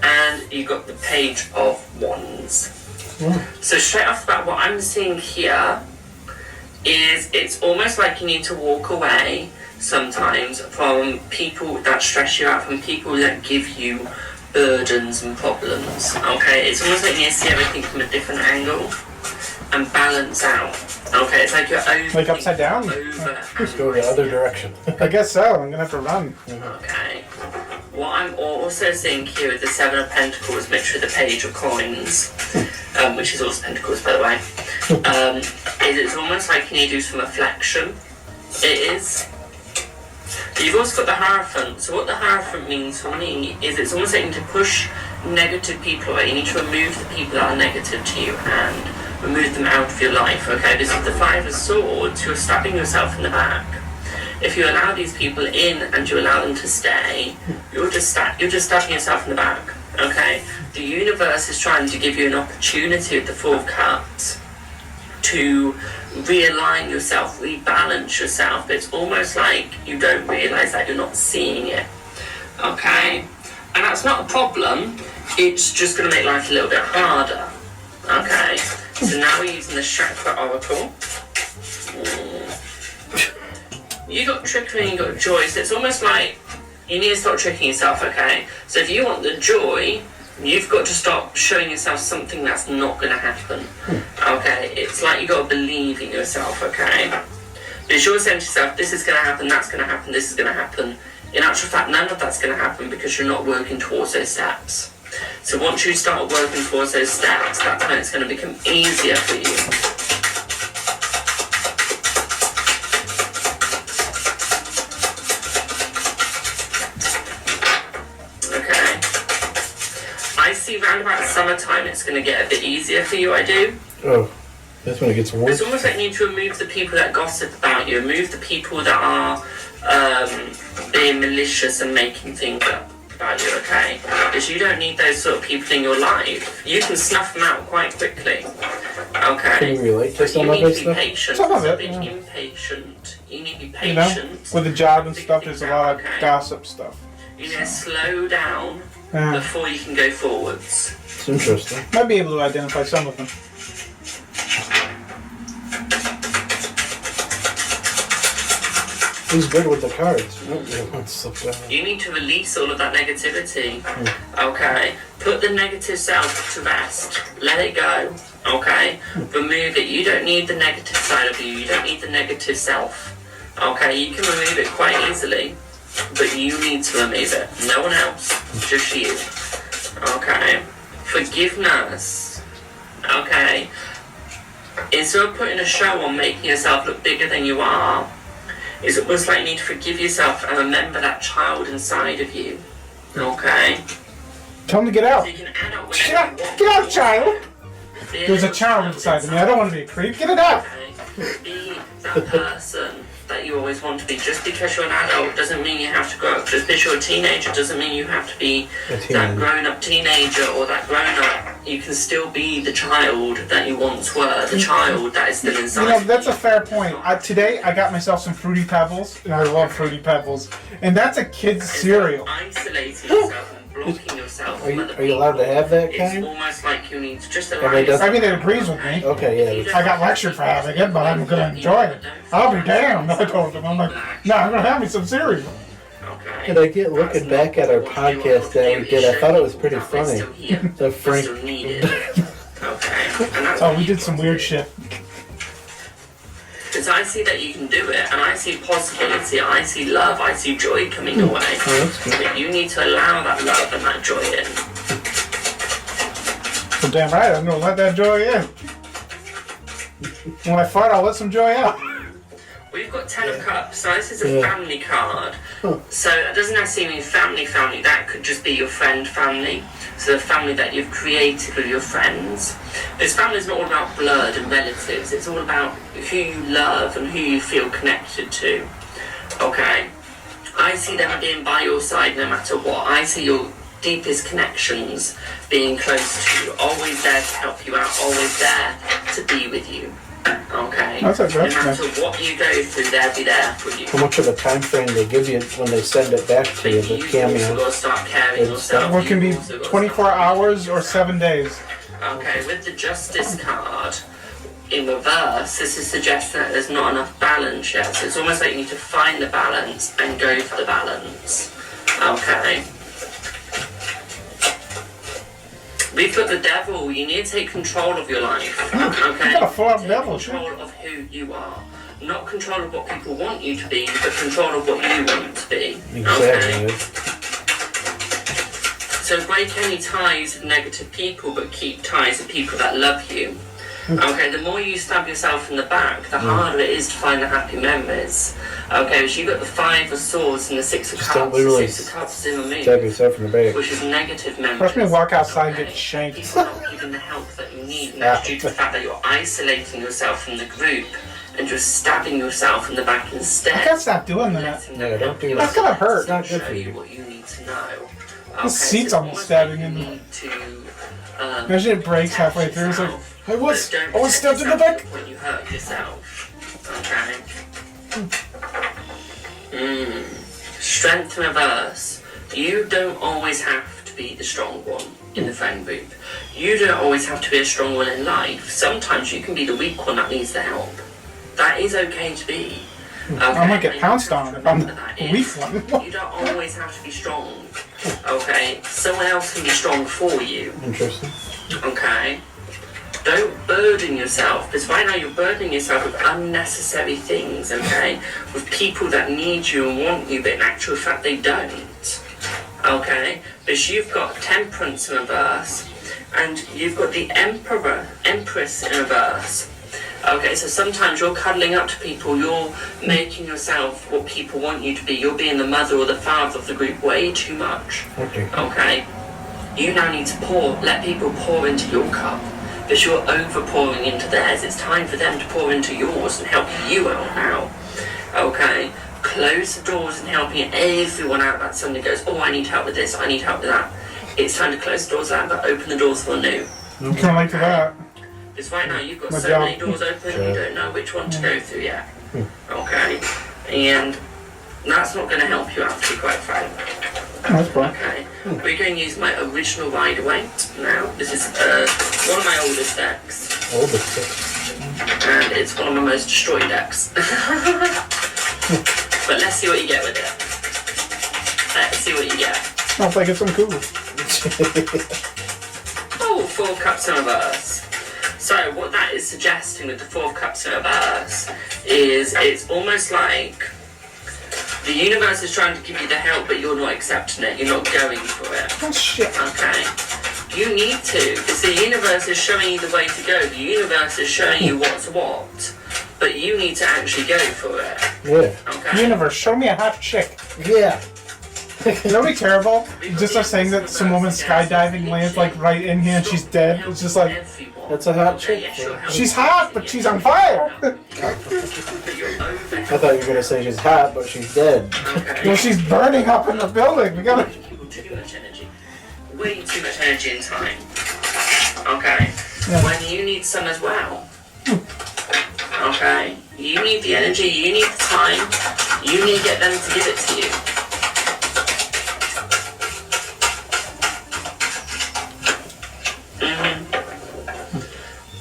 And you got the Page of Wands. So straight off the bat, what I'm seeing here is it's almost like you need to walk away sometimes from people that stress you out, from people that give you burdens and problems. Okay, it's almost like you need to see everything from a different angle and balance out. Okay, it's like you're over. Like upside down? Just go the other direction. I guess so. I'm gonna have to run. Okay. What I'm also seeing here with the Seven of Pentacles mixed with the Page of Coins, which is also Pentacles, by the way, is it's almost like you need to do some reflection. It is. You've also got the Hierophant. So what the Hierophant means for me is it's almost like you need to push negative people away. You need to remove the people that are negative to you and remove them out of your life. Okay, this is the Five of Swords. You're stabbing yourself in the back. If you allow these people in and you allow them to stay, you're just stabbing yourself in the back. Okay, the universe is trying to give you an opportunity with the Four of Cups to realign yourself, rebalance yourself, but it's almost like you don't realise that you're not seeing it. Okay? And that's not a problem, it's just going to make life a little bit harder. Okay? So now we're using the Chakra Oracle. You got trickery and you got joy, so it's almost like you need to stop tricking yourself, okay? So if you want the joy, you've got to stop showing yourself something that's not going to happen. Okay, it's like you got to believe in yourself, okay? But you're saying to yourself, this is going to happen, that's going to happen, this is going to happen. In actual fact, none of that's going to happen because you're not working towards those steps. So once you start working towards those steps, that's when it's going to become easier for you. I see round about summertime it's going to get a bit easier for you, I do. Oh, that's when it gets worse. It's almost like you need to remove the people that gossip about you, remove the people that are being malicious and making things up about you, okay? Because you don't need those sort of people in your life. You can snuff them out quite quickly, okay? Can you relate to some you of need it to be stuff? patient. Some of it, Stop being yeah. impatient. You need to be You know, patient. with the job and stuff, Figure there's a things lot out, of okay? gossip stuff. You need to slow down Yeah. before you can go forwards. It's interesting. Might be able to identify some of them. He's good with the cards. Slip down. You need to release all of that negativity. Okay? Put the negative self to rest. Let it go. Okay? Remove it. You don't need the negative side of you. You don't need the negative self. Okay? You can remove it quite easily. But you need to remove it. No one else. Just you. Okay? Forgiveness. Okay? Instead of putting a show on making yourself look bigger than you are, it's almost like you need to forgive yourself and remember that child inside of you. Okay? Tell him to get out. So you can add up Get out, get out, child! There's a child inside of me. I don't want to be a creep. Get it out! Okay? Be that person that you always want to be. Just because you're an adult doesn't mean you have to grow up. Just because you're a teenager doesn't mean you have to be that grown-up teenager or that grown-up. You can still be the child that you once were, the child that is still inside. You know, that's a fair point. Today, I got myself some Fruity Pebbles, and I love Fruity Pebbles. And that's a kid's cereal. Isolating yourself and blocking yourself from other Are you allowed to have that It's kind? almost like you need to just they allow done- I mean, it agrees with me. Okay, yeah. I got lectured for having it, but I'm going to enjoy it. I'll be damned, I told him. I'm like, no, I'm going to have me some cereal. Okay. And I get looking back at our podcast that we did, I thought it was pretty funny. The Frank. Okay. And that's Oh, we did some weird shit. Because I see that you can do it, and I see possibility, I see love, I see joy coming your way. But you need to allow that love and that joy in. Well, damn right, I'm gonna let that joy in. When I fart, I'll let some joy out. We've got 10 of Cups, so this is a family card. So it doesn't necessarily mean family, that could just be your friend family. So the family that you've created with your friends. This family is not all about blood and relatives, it's all about who you love and who you feel connected to. Okay? I see them being by your side no matter what. I see your deepest connections being close to you, always there to help you out, always there to be with you. Okay. That's no matter what you go through, they'll be there for you. How much of a time frame they give you when they send it back to you, the Cameo? Got to start caring yourself. One can be 24 hours or 7 days. Okay, with the Justice card in reverse, this is suggesting that there's not enough balance yet. So it's almost like you need to find the balance and go for the balance. Okay. We've got the Devil. You need to take control of your life. Okay? You got a full-on Take devil, control of who you are. Not control of what people want you to be, but control of what you want to be. Okay? Exactly. So break any ties with negative people, but keep ties with people that love you. Okay, the more you stab yourself in the back, the harder it is to find the happy memories. Okay, so you've got the 5 of Swords and the 6 of Just Cups. don't literally The 6 of Cups is in the moon, Stab yourself in the back. which is negative memories. Watch me walk outside and get shanked. People are not giving the help that you need, and that's due to the fact that you're isolating yourself from the group and just stabbing yourself in the back instead. I can't stop doing that. Letting them Yeah, don't help do you that. That's gonna hurt. and Not good show for you you. what you need to know. The seat's almost stabbing in me. Imagine it breaks halfway through. It's like, I was stabbed in the back. When you hurt yourself. Okay. Strength in reverse. You don't always have to be the strong one in the friend group. You don't always have to be a strong one in life. Sometimes you can be the weak one that needs the help. That is okay to be. Okay? I might get pounced on if I'm That the is. weak one. You don't always have to be strong. Okay? Someone else can be strong for you. Interesting. Okay? Don't burden yourself, because right now you're burdening yourself with unnecessary things, okay? With people that need you and want you, but in actual fact they don't. Okay? Because you've got Temperance in reverse, and you've got the Empress in reverse. Okay, so sometimes you're cuddling up to people, you're making yourself what people want you to be, you're being the mother or the father of the group way too much. Okay? You now need to let people pour into your cup. Because you're over-pouring into theirs. It's time for them to pour into yours and help you out now. Okay? Close the doors and helping everyone out that suddenly goes, oh, I need help with this, I need help with that. It's time to close the doors out, but open the doors for new. I can't wait for that. Because right now you've got My so job. many doors open, you don't know which one to go through yet. Okay? And that's not going to help you out, to be quite frank. That's fine. Okay, we're going to use my original Rider Waite now. This is one of my oldest decks, and it's one of my most destroyed decks. But let's see what you get with it. Let's see what you get. Sounds like it's some cool. Oh, 4 of Cups in reverse. So what that is suggesting with the 4 of Cups in reverse is it's almost like the universe is trying to give you the help, but you're not accepting it. You're not going for it. Oh shit. Okay? You need to, because the universe is showing you the way to go. The universe is showing you what's what. But you need to actually go for it. Yeah. Okay? Universe, show me a hot chick. Yeah. Nobody terrible. Just us saying that some woman skydiving lands like right in here and she's dead. It's just like, That's a hot chick. she's hot, but she's on fire. I thought you were gonna say she's hot, but she's dead. Well, she's burning up in the building. We gotta. Too much energy. Way too much energy and time. Okay? Yeah. When you need some as well. Okay? You need the energy, you need the time, you need to get them to give it to you.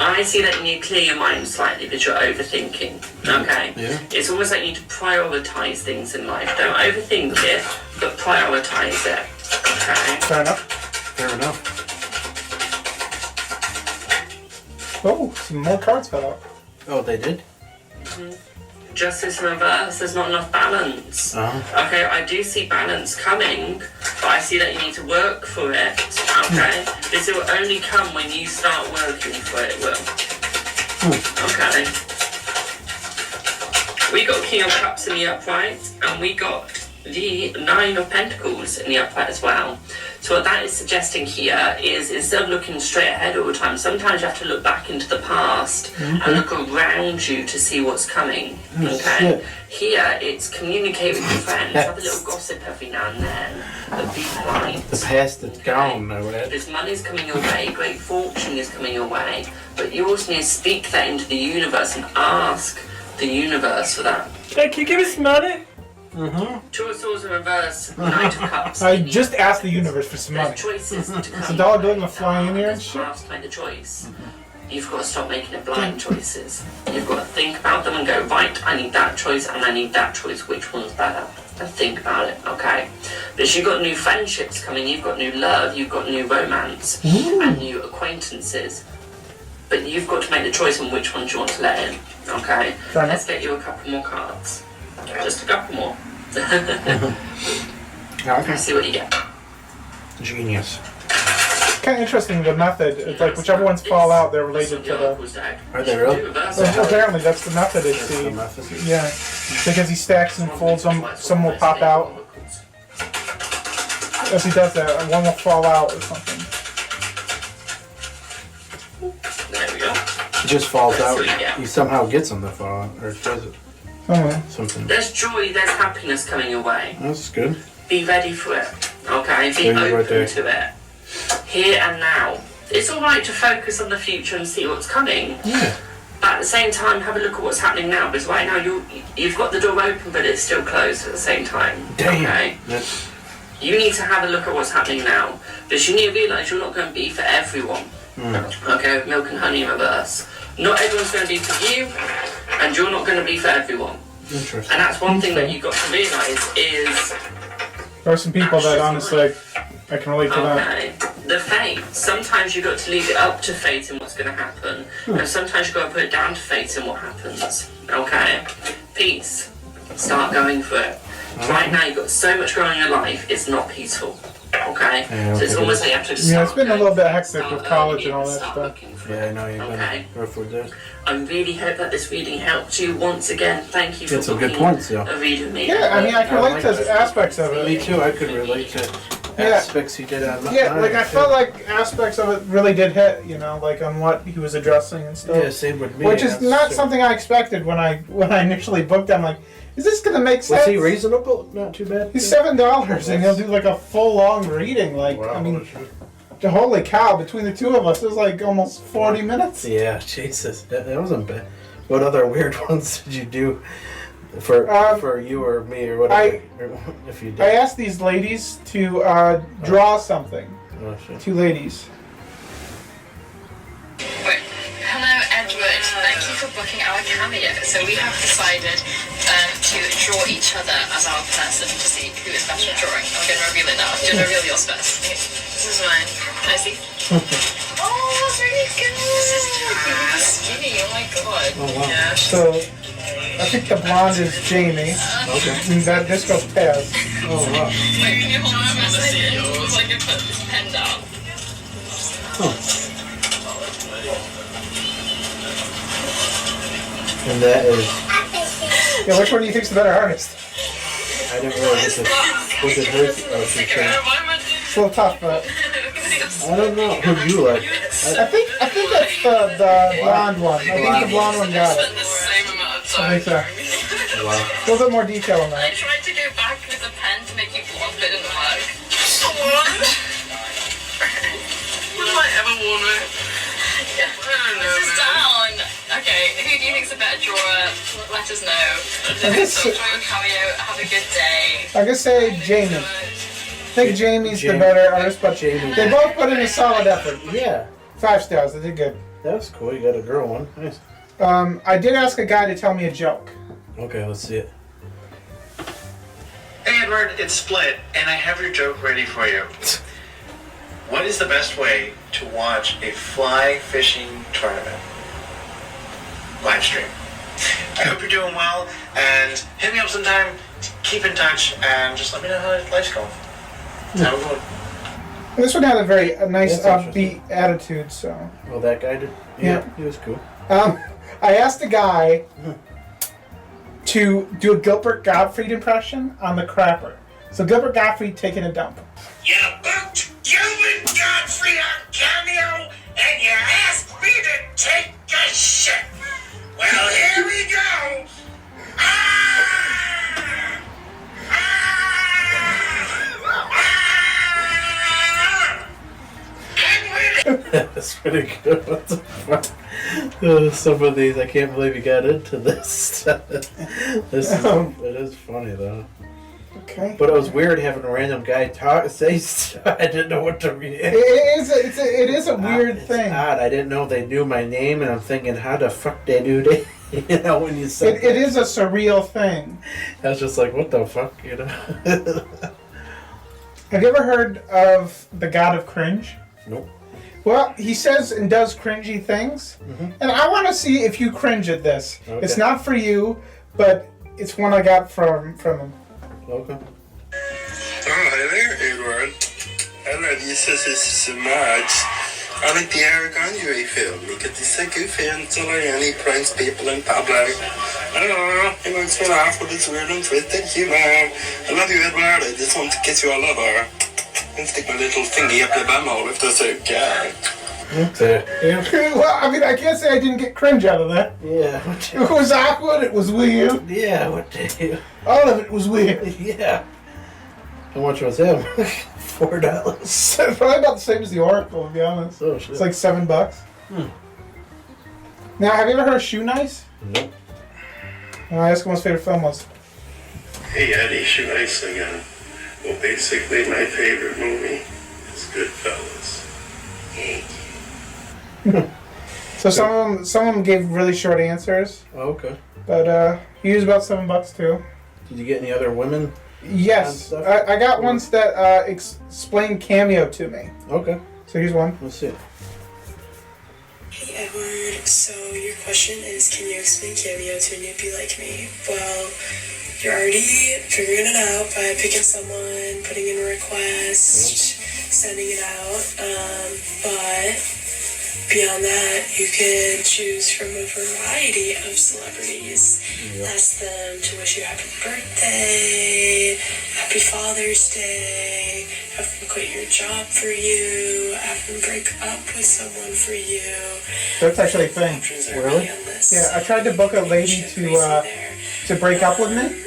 I see that you need to clear your mind slightly because you're overthinking. Okay? Yeah. It's almost like you need to prioritise things in life. Don't overthink it, but prioritise it. Okay? Fair enough. Fair enough. Oh, some more cards fell out. Oh, they did? Justice in reverse, there's not enough balance. Uh-huh. Okay, I do see balance coming, but I see that you need to work for it. Okay? This will only come when you start working for it, Will. Okay. We got King of Cups in the upright, and we got the Nine of Pentacles in the upright as well. So what that is suggesting here is, instead of looking straight ahead all the time, sometimes you have to look back into the past and look around you to see what's coming. Okay? Here, it's communicate with your friends, have a little gossip every now and then, but be polite. The past is gone, no way. This money's coming your way, great fortune is coming your way, but you also need to speak that into the universe and ask the universe for that. Hey, can you give us money? Two of Swords in reverse, Knight of Cups. I just asked the universe for some money. There's choices to come. Is the dollar bill gonna fly in here and There's shit? paths to make the choice. You've got to stop making it blind choices. You've got to think about them and go, right, I need that choice and I need that choice. Which one's better? And think about it, okay? Because you've got new friendships coming, you've got new love, you've got new romance, and new acquaintances. But you've got to make the choice on which ones you want to let in, okay? Let's get you a couple more cards. Just a couple more. Let's see what you get. Genius. Kind of interesting, the method. It's like whichever ones fall out, they're related to the... Are they real? Well, apparently, that's the method. It's The method. yeah, because he stacks and folds them, some will pop out. If he does that, one will fall out or something. There we go. It just falls out. He somehow gets them to fall out, or does it? Oh, Something. There's joy, there's happiness coming your way. That's good. Be ready for it, okay? Be There you go, open right to it. Here and now. It's alright to focus on the future and see what's coming. Yeah. But at the same time, have a look at what's happening now. Because right now, you've got the door open, but it's still closed at the same time. Damn. Okay? That's, You need to have a look at what's happening now. Because you need to realise you're not going to be for everyone. Okay, with Milk and Honey in reverse. Not everyone's going to be for you, and you're not going to be for everyone. interesting. And that's one thing that you've got to realise is... there are some people that honestly, I can relate to that. Okay, the fate. Sometimes you've got to leave it up to fate and what's going to happen. And sometimes you've got to put it down to fate and what happens. Okay? Peace. Start going for it. Right now you've got so much going on in your life, it's not peaceful. Okay? So it's almost like you have to Yeah, it's been a little bit going hectic for it, with start college and early, all that start stuff. looking for Yeah, I it. know you're Okay. gonna rough with that. I really hope that this reading helped you. Once again, thank you for Get some good booking points, yeah. a read with me. Yeah, I mean, I can I relate like to that. aspects of Me it. too. I could relate to aspects he did on. Yeah, like I too. felt like aspects of it really did hit, you know, like on what he was addressing and stuff. Yeah, same with me. Which is That's not so- something I expected when I initially booked him. Like, is this gonna make sense? Was he reasonable? Not too bad. He's $7 and he'll do like a full long reading. Like, Wow. I mean, holy cow! Between the two of us, it was like almost 40 minutes. Yeah, Jesus, that wasn't bad. What other weird ones did you do for you or me or whatever? If you did. I asked these ladies to draw something. Oh, shit. Two ladies. Hello, Edward. Thank you for booking our cameo. So we have decided to draw each other as our person to see who is better at drawing. I'm going to reveal it now. Do you want to reveal yours first? Okay. This is mine. Can I see? Oh, that's really good. This is really skinny. Oh my god. Oh, wow. Yeah. So I think the blonde is Jamie. Okay. And this goes Paz. Oh, wow. Wait, can you hold on for a second? So I can put this pen down. And that is. Yeah, which one do you think's the better artist? I didn't really get this. Was it her? Oh, she changed. It's a little tough, but I don't know. Who do you like? I think that's the blonde one. I think the blonde one got it. The same amount of I time. think so. Wow. A little bit more detail on I that. tried to go back with the pen to make you blonde, but it didn't work. What? Would I ever worn it? Yeah. This is down. Okay, who do you think's a better drawer? Let us know. So enjoy your cameo. Have a good day. I guess say Jamie. I think Jamie's the Jamie. better artist, but Jamie. they both put in a solid effort. Yeah, 5 stars. They did good. that was cool. You got a girl one. Nice. I did ask a guy to tell me a joke. Okay, let's see it. Hey Edward, it's Split, and I have your joke ready for you. What is the best way to watch a fly fishing tournament? Live stream. I hope you're doing well, and hit me up sometime. Keep in touch, and just let me know how life's going. Have a good one. This one had a very nice That's upbeat attitude, so. Well, that guy did. Yeah. He was cool. I asked a guy to do a Gilbert Gottfried impression on the crapper. So Gilbert Gottfried taking a dump. You booked Gilbert Godfrey on Cameo, and you asked me to take a shit. Well, here we go. That's pretty good. What the fuck? Some of these, I can't believe you got into this. It is funny though. Okay. But it was weird having a random guy say stuff. I didn't know what to read. It is a weird thing. Odd. I didn't know they knew my name, and I'm thinking, how the fuck they do that? You know, when you said it is a surreal thing. I was just like, what the fuck, you know? Have you ever heard of the God of Cringe? Nope. Well, he says and does cringy things, and I want to see if you cringe at this. Okay. It's not for you, but it's one I got from him. Okay. Oh, hi there, Edward. I love you so much. I like the Eric Andre film because he's so goofy and silly and he pranks people in public. I don't know, he makes me laugh with his weird and twisted humor. I love you, Edward. I just want to kiss you all over and stick my little thingy up your bumhole if that's okay. Okay. Yeah. Well, I mean, I can't say I didn't get cringe out of that. Yeah. It was awkward. It was weird. Yeah, what the hell? All of it was weird. Yeah. How much was him? $4. Probably about the same as the Oracle, to be honest. Oh, shit. It's like $7. Now, have you ever heard of Shoe Nice? Nope. I asked him what his favorite film was. Hey, Eddie, Shoe Nice again. Well, basically, my favorite movie is Goodfellas. So some of them gave really short answers, Oh, okay. but he used about $7 too. Did you get any other women? Yes, Stuff? I got ones that explained Cameo to me. Okay. So here's one. Let's see. Hey Edward, so your question is, can you explain Cameo to a newbie like me? Well, you're already figuring it out by picking someone, putting in a request, sending it out, but beyond that, you can choose from a variety of celebrities. Ask them to wish you happy birthday, happy Father's Day, have them quit your job for you, have them break up with someone for you. That's actually a thing. Really? Yeah, I tried to book a lady to break up with me,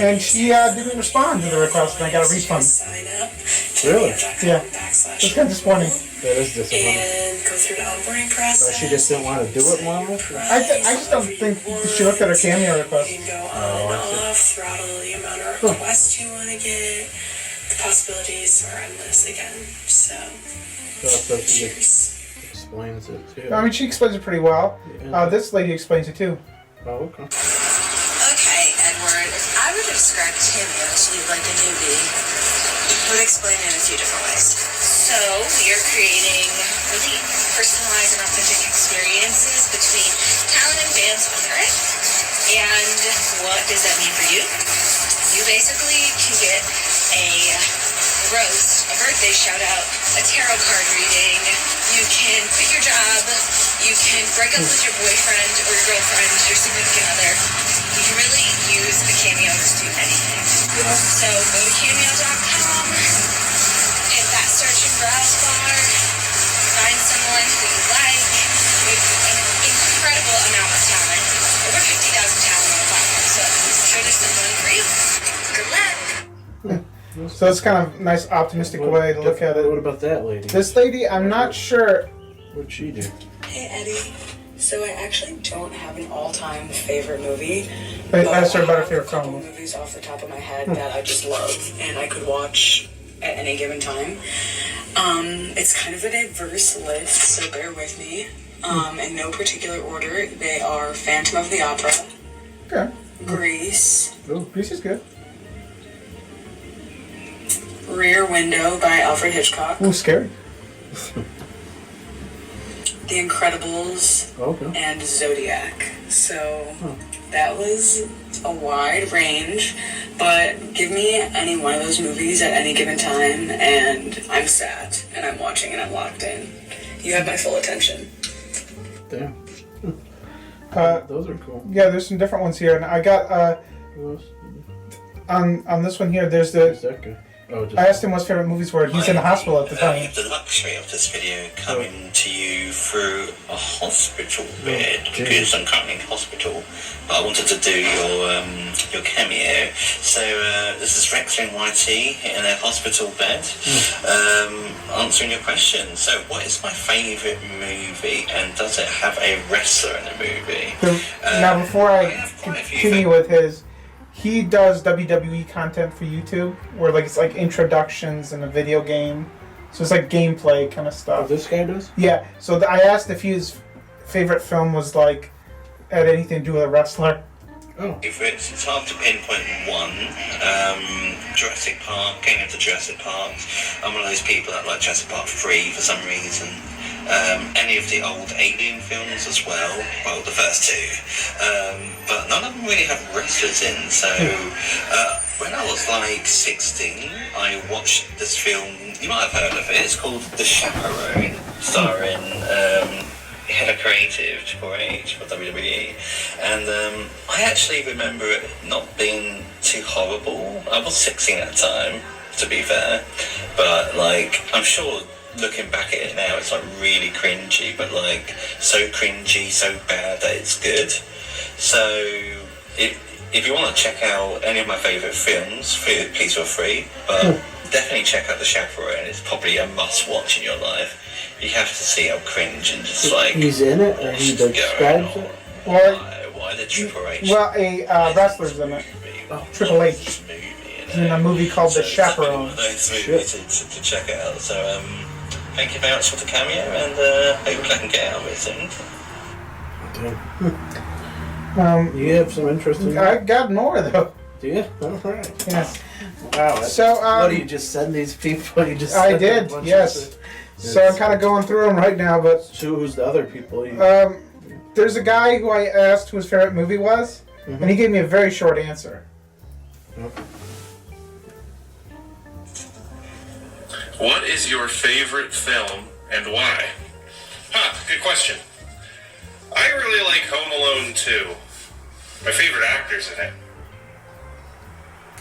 and she didn't respond to the request, and I got a refund. Really? Yeah, it's kind of disappointing. That is disappointing. And go through the onboarding process. So she just didn't want to do it more? I just don't think she looked at her Cameo request. You can go on and off, throttle the amount of requests you want to get. The possibilities are endless again. So She explains it too. I mean, she explains it pretty well. This lady explains it too. Oh, okay. Okay, Edward, if I were to describe Cameo to you like a newbie, I would explain it in a few different ways. So, we are creating really personalized and authentic experiences between talent and fans on Earth. And what does that mean for you? You basically can get a roast, a birthday shout out, a tarot card reading. You can quit your job. You can break up with your boyfriend or your girlfriend, your significant other. You can really use the Cameos to do anything. So go to cameo.com, hit that search and browse bar, find someone who you like with an incredible amount of talent. Over 50,000 talent on the platform, so I'm sure there's someone for you. Good luck. So it's kind of a nice, optimistic way to look at it. What about that lady? This lady, I'm not sure. What'd she do? Hey Eddie, so I actually don't have an all-time favorite movie. But ask her about her I have favorite a couple film. movies off the top of my head that I just love and I could watch at any given time. It's kind of a diverse list, so bear with me. In no particular order, they are Phantom of the Opera, Okay. Grease, Oh, Grease is good. Rear Window by Alfred Hitchcock, Ooh, scary. The Incredibles, and Zodiac. So that was a wide range, but give me any one of those movies at any given time, and I'm sat, and I'm watching, and I'm locked in. You have my full attention. Damn. Those are cool. Yeah, there's some different ones here, and I got on this one here. There's the. I asked him what his favorite movies were. He's in the hospital at the I time. have the luxury of this video coming to you through a hospital bed because I'm currently in hospital, but I wanted to do your cameo. So this is Rex and YT in a hospital bed, answering your question. So what is my favourite movie, and does it have a wrestler in the movie? Now, before I continue with his. He does WWE content for YouTube, where it's like introductions in a video game, so it's like gameplay kind of stuff. Oh, this guy does? Yeah. So I asked if his favorite film was like had anything to do with a wrestler. Oh. It's hard to pinpoint one. Jurassic Park, going into Jurassic Park. I'm one of those people that like Jurassic Park 3 for some reason. Any of the old Alien films as well. Well, the first two. But none of them really have wrestlers in. So when I was like 16, I watched this film. You might have heard of it. It's called The Chaperone, starring head of creative, Kori for WWE, and I actually remember it not being too horrible. I was 16 at the time, to be fair, but I'm sure looking back at it now, it's really cringy, but so cringy, so bad that it's good. So if you want to check out any of my favourite films, please feel free, but definitely check out The Chaperone. It's probably a must-watch in your life. You have to see how cringe and just he's in it, or he describes it. Why the Triple H? Well, a wrestler's in it. Triple H. He's in a movie called The Chaperone. Nice movie to check out. So thank you very much for the cameo, and hope I can get out of it soon. You have some interesting. I got more though. Do you? All right. Yes. Wow. So what do you just send these people? You just I did. Yes. So I'm kind of going through them right now, but so who's the other people? There's a guy who I asked who his favorite movie was, and he gave me a very short answer. What is your favorite film and why? Good question. I really like Home Alone 2. My favorite actor's in it.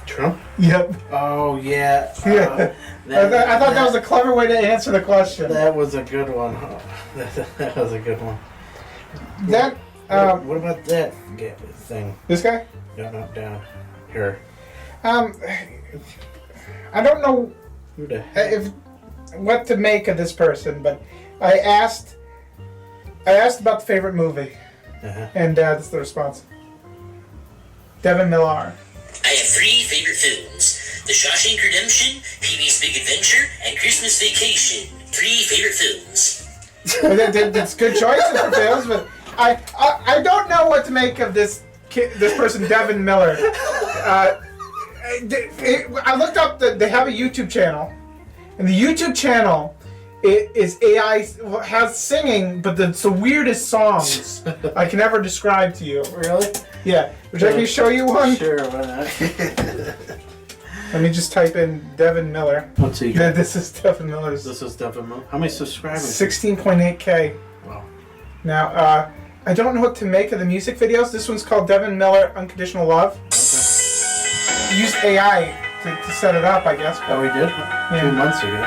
Trump? Yep. Oh, yeah. I thought that was a clever way to answer the question. That was a good one. That was a good one. That. What about that thing? This guy? No, down here. I don't know Who the heck? what to make of this person, but I asked about the favorite movie, and that's the response. Devin Millar. I have 3 favorite films: The Shawshank Redemption, Pee-wee's Big Adventure, and Christmas Vacation. 3 favorite films. That's good choices for films, but I don't know what to make of this person, Devin Miller. I looked up they have a YouTube channel, and the YouTube channel is AI has singing, but it's the weirdest songs I can ever describe to you. Really? Yeah. Would you like me to show you one? Sure, why not? Let me just type in Devin Miller. What's he got? This is Devin Miller's. This is Devin Miller. How many subscribers? 16.8K. Wow. Now, I don't know what to make of the music videos. This one's called Devin Miller Unconditional Love. Okay. Use AI to set it up, I guess. Oh, we did? Yeah. 2 months ago.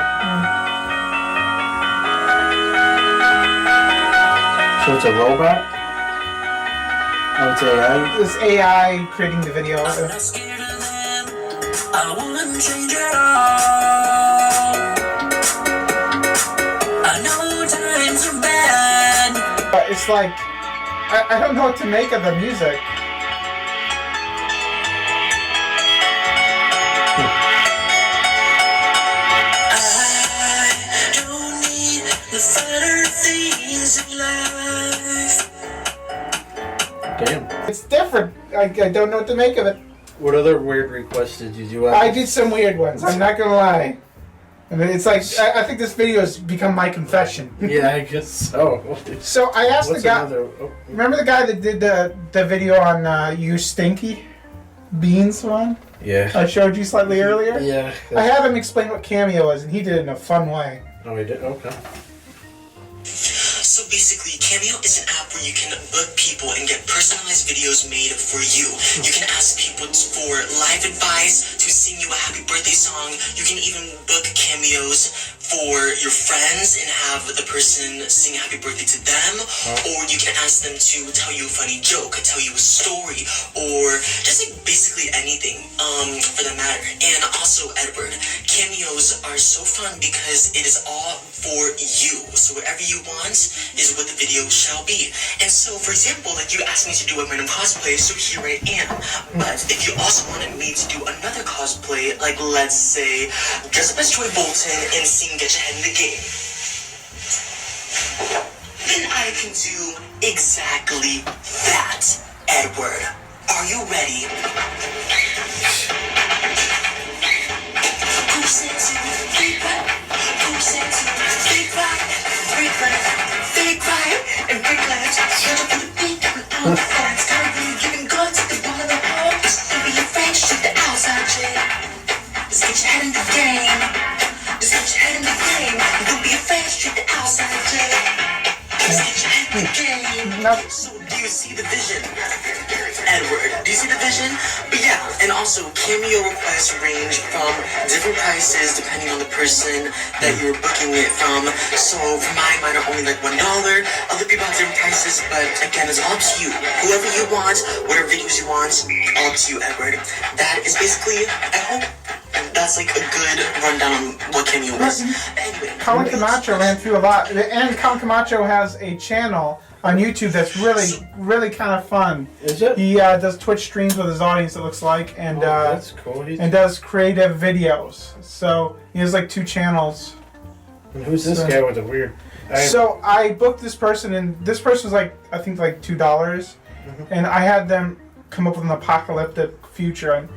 So it's a robot? Oh, it's AI? It's AI creating the video. I'm not scared of them. I wouldn't change at all. I know times are bad. It's like, I don't know what to make of the music. I don't need the finer things in life. Damn. It's different. I don't know what to make of it. What other weird requests did you do? I did some weird ones. I'm not gonna lie. And it's like I think this video has become my confession. Yeah, I guess so. So I asked What's the guy. another- Remember the guy that did the video on You Stinky Beans one? Yeah. I showed you slightly earlier. Yeah. I had him explain what Cameo is, and he did it in a fun way. Oh, he did? Okay. So basically, Cameo is an app where you can book people and get personalized videos made for you. You can ask people for live advice, to sing you a happy birthday song. You can even book cameos for your friends and have the person sing a happy birthday to them. Or you can ask them to tell you a funny joke, tell you a story, or just like basically anything for that matter. And also, Edward, cameos are so fun because it is all for you. So whatever you want is what the video shall be. And so, for example, like you asked me to do a random cosplay, so here I am. But if you also wanted me to do another cosplay, like let's say, dress up as Troy Bolton and sing Get Your Head in the Game, then I can do exactly that, Edward. Are you ready? Who said to fake right? Who said to fake right? Fake right, fake right, and fake left. Shut up for the beat, without the facts. Currently giving guns to the ball of the hole. Don't be afraid, shoot the outside chick. Just get your head in the game. Just get your head in the game. Don't be afraid, shoot the outside chick. Just get your head in the game. So do you see the vision? Edward, do you see the vision? But yeah, and also Cameo requests range from different prices depending on the person that you're booking it from. So for mine are only like $1. Other people have different prices, but again, it's all up to you. Whoever you want, whatever videos you want, all up to you, Edward. That is basically, I hope that's like a good rundown on what Cameo is. Anyway, Colin Camacho ran through a lot, and Colin Camacho has a channel on YouTube that's really kind of fun. Is it? He does Twitch streams with his audience, it looks like, and that's cool. and does creative videos. So he has like 2 channels. And who's this guy with the weird? So I booked this person, and this person was like, I think like $2, and I had them come up with an apocalyptic future. And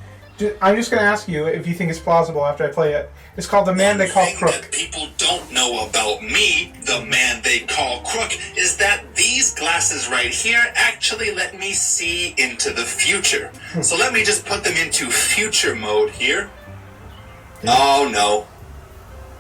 I'm just going to ask you if you think it's plausible after I play it. It's called The Man They Call Crook. That people don't know about me, the man they call Crook, is that these glasses right here actually let me see into the future. So let me just put them into future mode here. Oh no.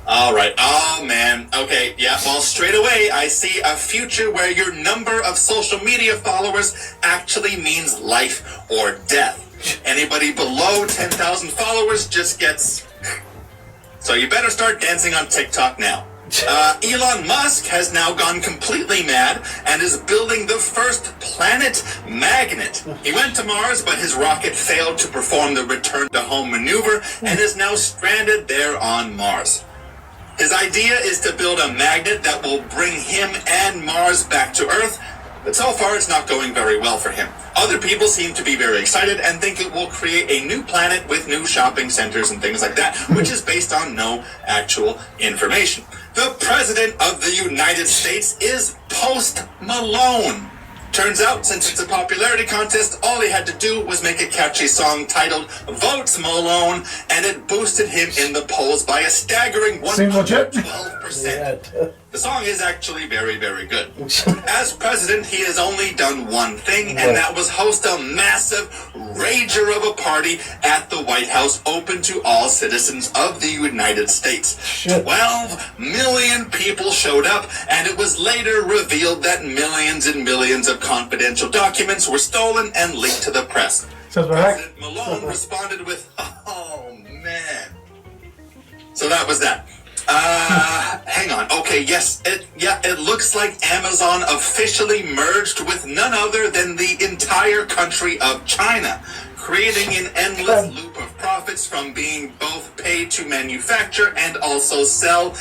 Alright, oh man. Okay, yeah, well straight away I see a future where your number of social media followers actually means life or death. Anybody below 10,000 followers just gets... So you better start dancing on TikTok now. Elon Musk has now gone completely mad and is building the first planet magnet. He went to Mars, but his rocket failed to perform the return-to-home maneuver and is now stranded there on Mars. His idea is to build a magnet that will bring him and Mars back to Earth, but so far it's not going very well for him. Other people seem to be very excited and think it will create a new planet with new shopping centers and things like that, which is based on no actual information. The President of the United States is Post Malone. Turns out, since it's a popularity contest, all he had to do was make a catchy song titled Votes Malone, and it boosted him in the polls by a staggering 112%. The song is actually very, very good. As president, he has only done one thing, and that was host a massive rager of a party at the White House open to all citizens of the United States. 12 million people showed up, and it was later revealed that millions and millions of confidential documents were stolen and leaked to the press. President Malone responded with, "Oh, man." So that was that. Hang on. Okay, yes, it looks like Amazon officially merged with none other than the entire country of China, creating an endless loop of profits from being both paid to manufacture and also sell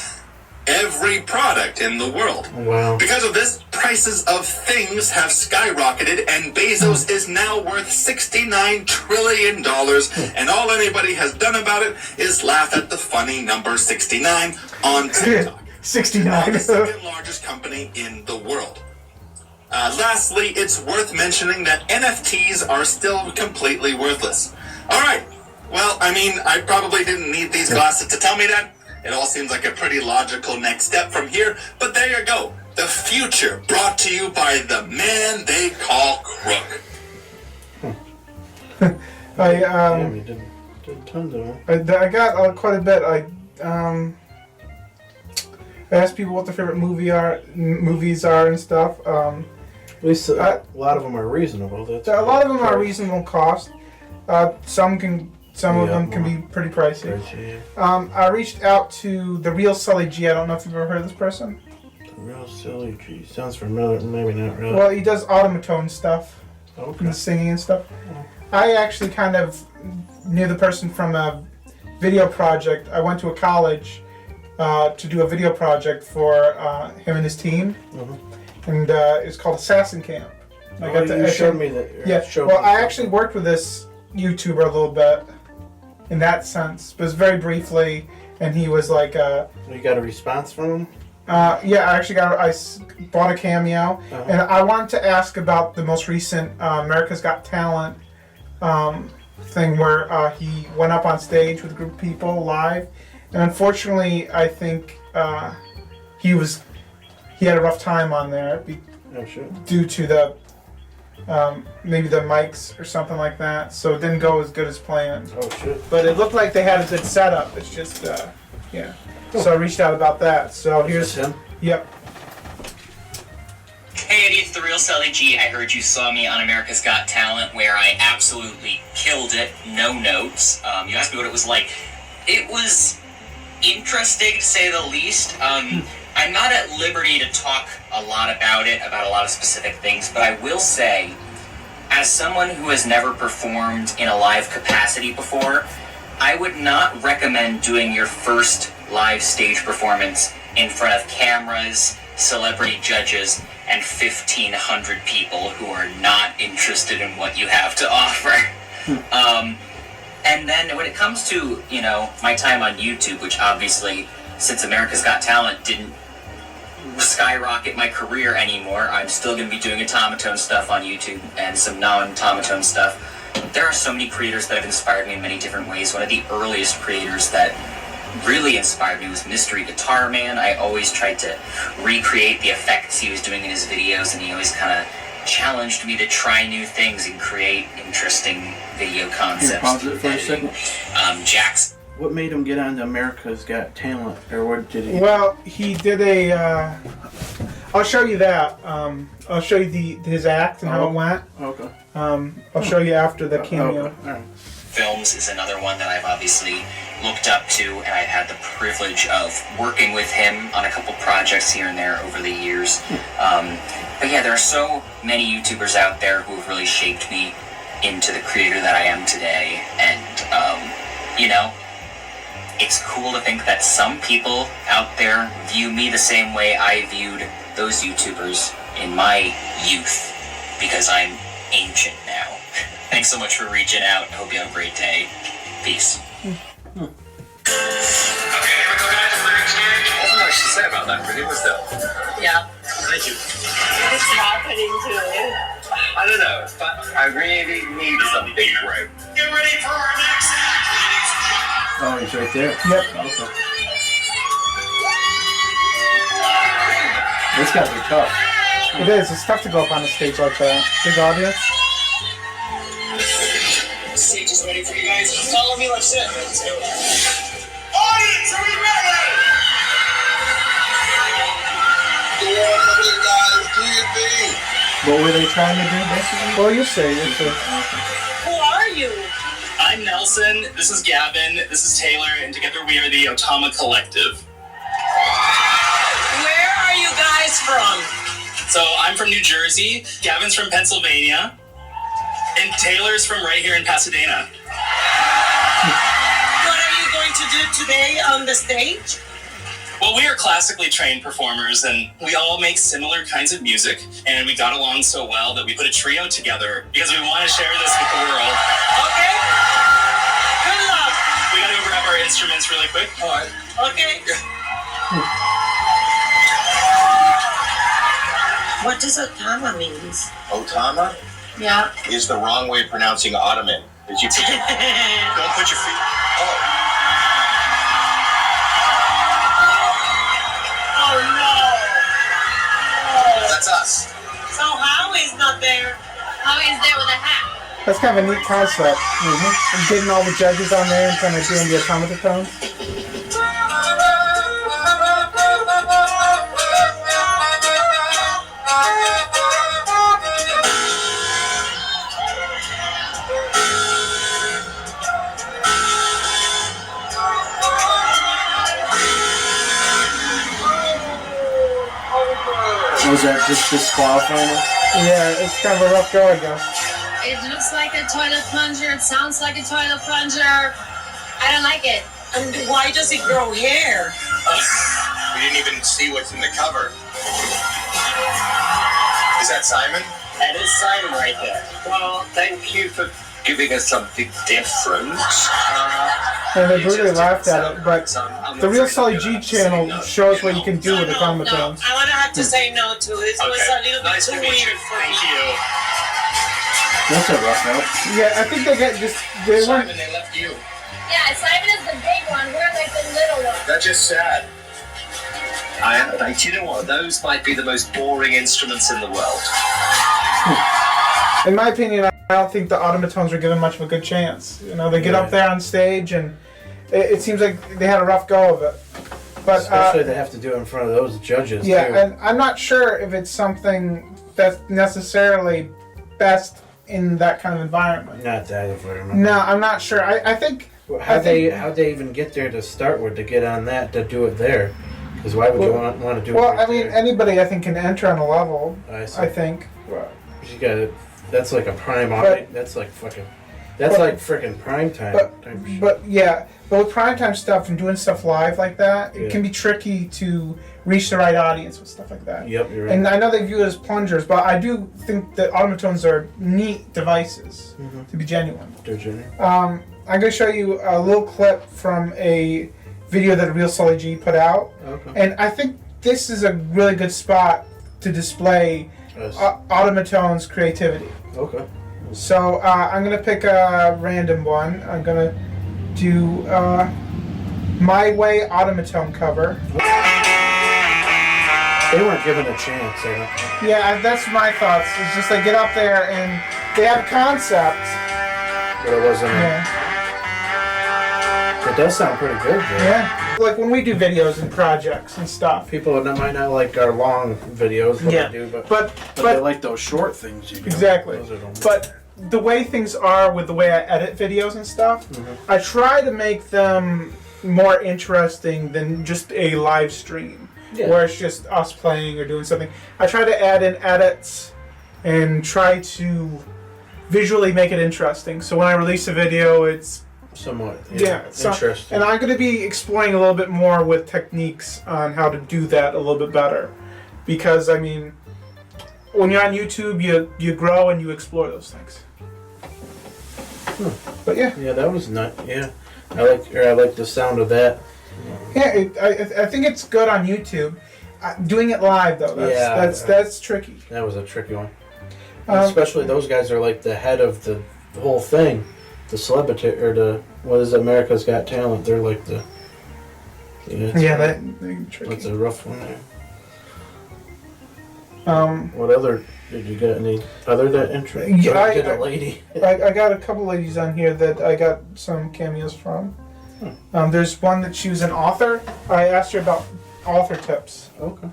every product in the world. Wow. Because of this, prices of things have skyrocketed, and Bezos is now worth $69 trillion, and all anybody has done about it is laugh at the funny number 69 on TikTok. 69. The second largest company in the world. Lastly, it's worth mentioning that NFTs are still completely worthless. Alright, well, I mean, I probably didn't need these glasses to tell me that. It all seems like a pretty logical next step from here, but there you go. The future brought to you by the man they call Crook. We did tons of them. I got quite a bit. I asked people what their favorite movies are and stuff. At least a lot of them are reasonable. A lot of them are reasonable cost. Some of them can be pretty pricey. I reached out to the Real Sully G. I don't know if you've ever heard of this person. The Real Sully G. Sounds familiar, maybe not really. Well, he does automatone stuff. Okay. And singing and stuff. I actually kind of knew the person from a video project. I went to a college to do a video project for him and his team. And it's called Assassin Camp. You showed me that. Yeah. Well, I actually worked with this YouTuber a little bit in that sense, but it was very briefly. And he was like, you got a response from him? Yeah, I bought a Cameo, and I wanted to ask about the most recent America's Got Talent thing where he went up on stage with a group of people live, and unfortunately, I think he had a rough time on there due to the maybe the mics or something like that, so it didn't go as good as planned. Oh shit! But it looked like they had a good setup. It's just yeah. So I reached out about that. So here's him. Yep. Hey Eddie, it's the Real Sully G. I heard you saw me on America's Got Talent where I absolutely killed it. No notes. You asked me what it was like. It was interesting to say the least. I'm not at liberty to talk a lot about a lot of specific things, but I will say, as someone who has never performed in a live capacity before, I would not recommend doing your first live stage performance in front of cameras, celebrity judges, and 1,500 people who are not interested in what you have to offer. And then when it comes to, my time on YouTube, which obviously, since America's Got Talent didn't skyrocket my career anymore, I'm still going to be doing automatone stuff on YouTube and some non-automatone stuff. There are so many creators that have inspired me in many different ways. One of the earliest creators that really inspired me was Mystery Guitar Man. I always tried to recreate the effects he was doing in his videos, and he always kind of challenged me to try new things and create interesting video concepts. Pause it for a second. Jax. What made him get on America's Got Talent, or what did he? Well, he did a. I'll show you that. I'll show you his act and how it went. Okay. I'll show you after the Cameo. Okay. All right. Films is another one that I've obviously looked up to, and I've had the privilege of working with him on a couple projects here and there over the years. But yeah, there are so many YouTubers out there who have really shaped me into the creator that I am today, and it's cool to think that some people out there view me the same way I viewed those YouTubers in my youth, because I'm ancient now. Thanks so much for reaching out. I hope you have a great day. Peace. Okay, here we go, guys. Nothing much to say about that, really, was there? Yeah. Thank you. It's happening to it. I don't know, but I really need something great. Get ready for our next act, ladies and gentlemen. Oh, he's right there. Yep. Okay. This gotta be tough. It is. It's tough to go up on a stage like that. Big audience. Stage is ready for you guys. Follow me, let's sit. Let's go. Audience, are we ready? Go on, you guys, do your thing. What were they trying to do, basically? Well, you say it. Who are you? I'm Nelson, this is Gavin, this is Taylor, and together we are the Otama Collective. Where are you guys from? So I'm from New Jersey, Gavin's from Pennsylvania, and Taylor's from right here in Pasadena. What are you going to do today on the stage? Well, we are classically trained performers, and we all make similar kinds of music, and we got along so well that we put a trio together because we want to share this with the world. Okay. Good luck. We gotta go grab our instruments really quick. All right. Okay. What does Otama means? Otama Yeah. is the wrong way of pronouncing Ottoman. Don't put your feet. Oh. Oh, he's there with a hat. That's kind of a neat concept. And getting all the judges on there and kind of doing the automaton. Was that just disqualifying? Yeah, it's kind of a rough go, I guess. It looks like a toilet plunger. It sounds like a toilet plunger. I don't like it. And why does it grow hair? We didn't even see what's in the cover. Is that Simon? That is Simon right there. Well, thank you for giving us something different. And they brutally laughed at it, but the Real Sully G channel shows what you can do with the automatons. I would have to say no to it. It was a little bit too weird for me. Thank you. That's a rough out. Yeah, I think they Simon, weren't. they left you. Yeah, Simon is the big one. We're like the little one. That's just sad. Do you know what? Those might be the most boring instruments in the world. In my opinion, I don't think the automatons are given much of a good chance. You know, they get up there on stage, and it seems like they had a rough go of it. But especially they have to do it in front of those judges. Yeah, too. and I'm not sure if it's something that's necessarily best in that kind of environment. Not that environment. No, I'm not sure. I think. How'd they even get there to start with to get on that to do it there? Because why would you want to do it? Well, right I mean, there? anybody I think can enter on a level. I see. I think. Well, you got it. That's like a prime audience. That's like fucking. That's like freaking prime time. But with primetime stuff and doing stuff live like that, it can be tricky to reach the right audience with stuff like that. Yep, you're right. And I know they view it as plungers, but I do think that automatons are neat devices to be genuine. They're genuine. I'm going to show you a little clip from a video that Real Sully G put out. Okay. And I think this is a really good spot to display automaton's creativity. Okay. So I'm going to pick a random one. I'm going to do My Way Automaton cover. They weren't given a chance, I don't think. Yeah, that's my thoughts. It's just they get up there and they have concepts. But it wasn't. It does sound pretty good, though. Yeah. Like when we do videos and projects and stuff. People that might not like our long videos, what they do, but they like those short things you do. Exactly. Those are the But the way things are with the way I edit videos and stuff, I try to make them more interesting than just a live stream where it's just us playing or doing something. I try to add in edits and try to visually make it interesting. So when I release a video, it's somewhat interesting. And I'm going to be exploring a little bit more with techniques on how to do that a little bit better. Because, I mean, when you're on YouTube, you grow and you explore those things. But yeah. Yeah, that was not. Yeah, I like the sound of that. Yeah, I think it's good on YouTube. Doing it live though, that's tricky. That was a tricky one. Especially those guys are like the head of the whole thing, the celebrity or the what is America's Got Talent? They're like the. That's tricky. That's a rough one there. What other? Did you get any other that interest? Yeah, I did a lady. I got a couple ladies on here that I got some cameos from. There's one that she was an author. I asked her about author tips. Okay.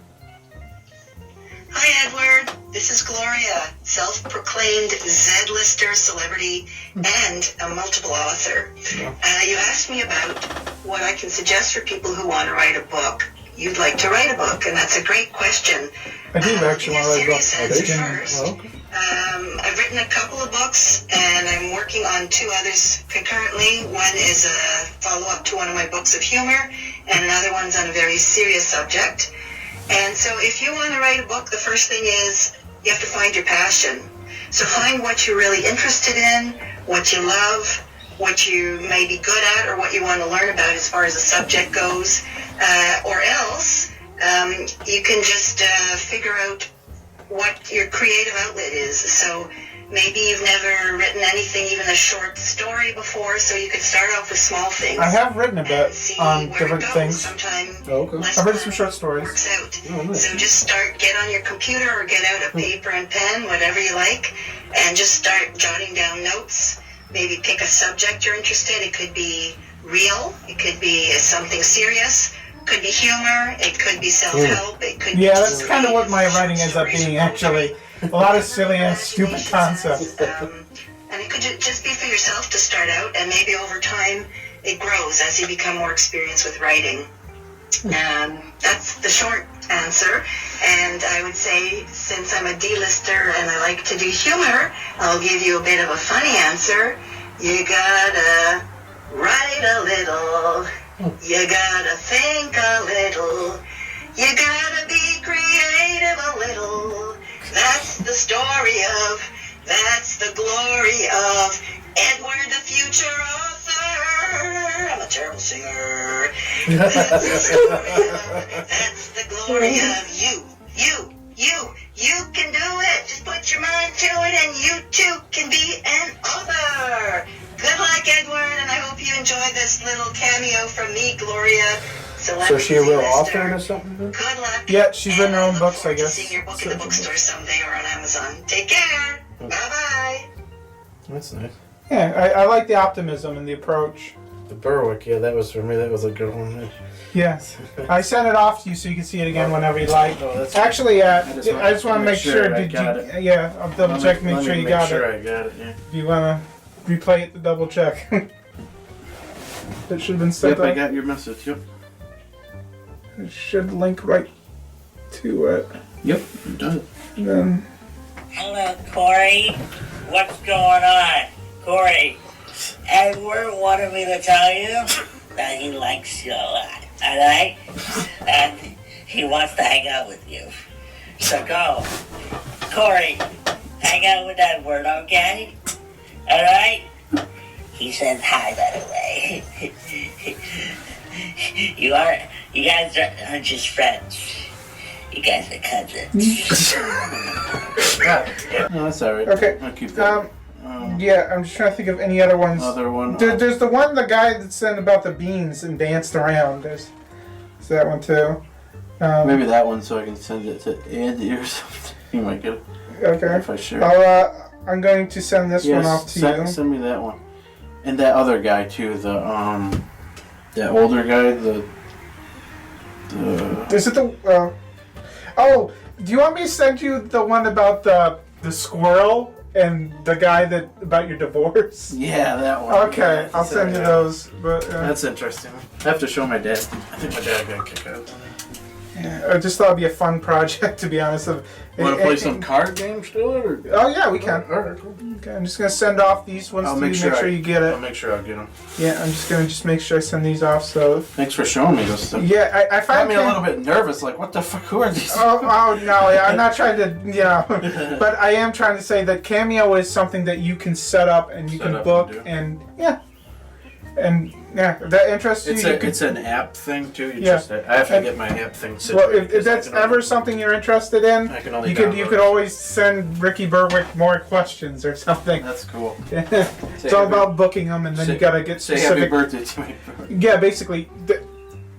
Hi, Edward. This is Gloria, self-proclaimed Z-lister celebrity and a multiple author. You asked me about what I can suggest for people who want to write a book. You'd like to write a book, and that's a great question. I do actually want to write a book. I've written a couple of books, and I'm working on 2 others concurrently. One is a follow-up to one of my books of humor, and another one's on a very serious subject. And so if you want to write a book, the first thing is you have to find your passion. So find what you're really interested in, what you love, what you may be good at, or what you want to learn about as far as the subject goes. Or else you can just figure out what your creative outlet is. So maybe you've never written anything, even a short story before, so you could start off with small things. I have written a bit on different things. Okay. I've written some short stories. So just get on your computer or get out a paper and pen, whatever you like, and just start jotting down notes. Maybe pick a subject you're interested in. It could be real, it could be something serious, it could be humor, it could be self-help, it could be that's kind of what my writing ends up being, actually. A lot of silly ass stupid concepts. And it could just be for yourself to start out, and maybe over time it grows as you become more experienced with writing. That's the short answer. And I would say, since I'm a D-lister and I like to do humor, I'll give you a bit of a funny answer. You gotta write a little. You gotta think a little. You gotta be creative a little. That's the story of, that's the glory of Edward the Future Author. I'm a terrible singer. That's the glory of you. You can do it. Just put your mind to it and you too can be an author. Good luck, Edward, and I hope you enjoy this little cameo from me, Gloria. So she a real author or something? Good luck. Yeah, she's written her own books, I guess. Seeing your book in the bookstore someday or on Amazon. Take care. Bye-bye. That's nice. Yeah, I like the optimism and the approach. The Berwick, yeah, that was for me. That was a good one. Yes. I sent it off to you so you can see it again whenever you like. Oh, Actually, I just want to make sure. I Did you? got it. Yeah, I'll double check. Make sure you got it. I got it. Yeah. If you want to replay it to double check. It should have been sent. Yep, I got your message. Yep. It should link right to it. Yep, it does. And then. Hello, Kori. What's going on? Kori, Edward wanted me to tell you that he likes you a lot, alright? And he wants to hang out with you. So go. Kori, hang out with Edward, okay? Alright? He says hi, by the way. You guys aren't just friends. You guys are cousins. No, that's alright. Okay. I'll keep that. Yeah, I'm just trying to think of any other ones. Other one. There's the guy that said about the beans and danced around. There's that one too. Maybe that one, so I can send it to Andy or something. You might get it. Okay. If I share. I'm going to send this one off to you. Send me that one, and that other guy too. That older guy. Is it the? Oh, do you want me to send you the one about the squirrel and the guy about your divorce? Yeah, that one. Okay, Yeah, I'll send you those. But that's interesting. I have to show my dad. I think my dad got kicked out. Yeah, I just thought it'd be a fun project, to be honest. Want to play some card games still? Or? Oh yeah, we can. All right, cool. Okay, I'm just gonna send off these ones to you. Make sure you get it. I'll make sure I'll get them. Yeah, I'm just gonna make sure I send these off. So. Thanks for showing me this stuff. Yeah, I find me a little bit nervous. Like, what the fuck? Who are these? Oh no! Yeah, I'm not trying to, but I am trying to say that Cameo is something that you can set up and you can book and if that interests you. It's an app thing too. I have to get my app thing set. Well, if that's ever something you're interested in, you could always send Ricky Berwick more questions or something. That's cool. It's all about booking them, and then you gotta get specific. Say happy birthday to me. Yeah, basically.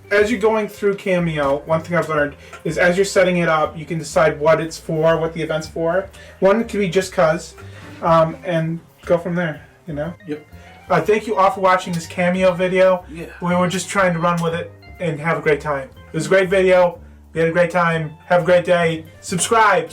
As you're going through Cameo, one thing I've learned is as you're setting it up, you can decide what it's for, what the event's for. One could be just cause, and go from there. You know. Yep. Thank you all for watching this Cameo video. Yeah. We were just trying to run with it and have a great time. It was a great video. We had a great time. Have a great day. Subscribe.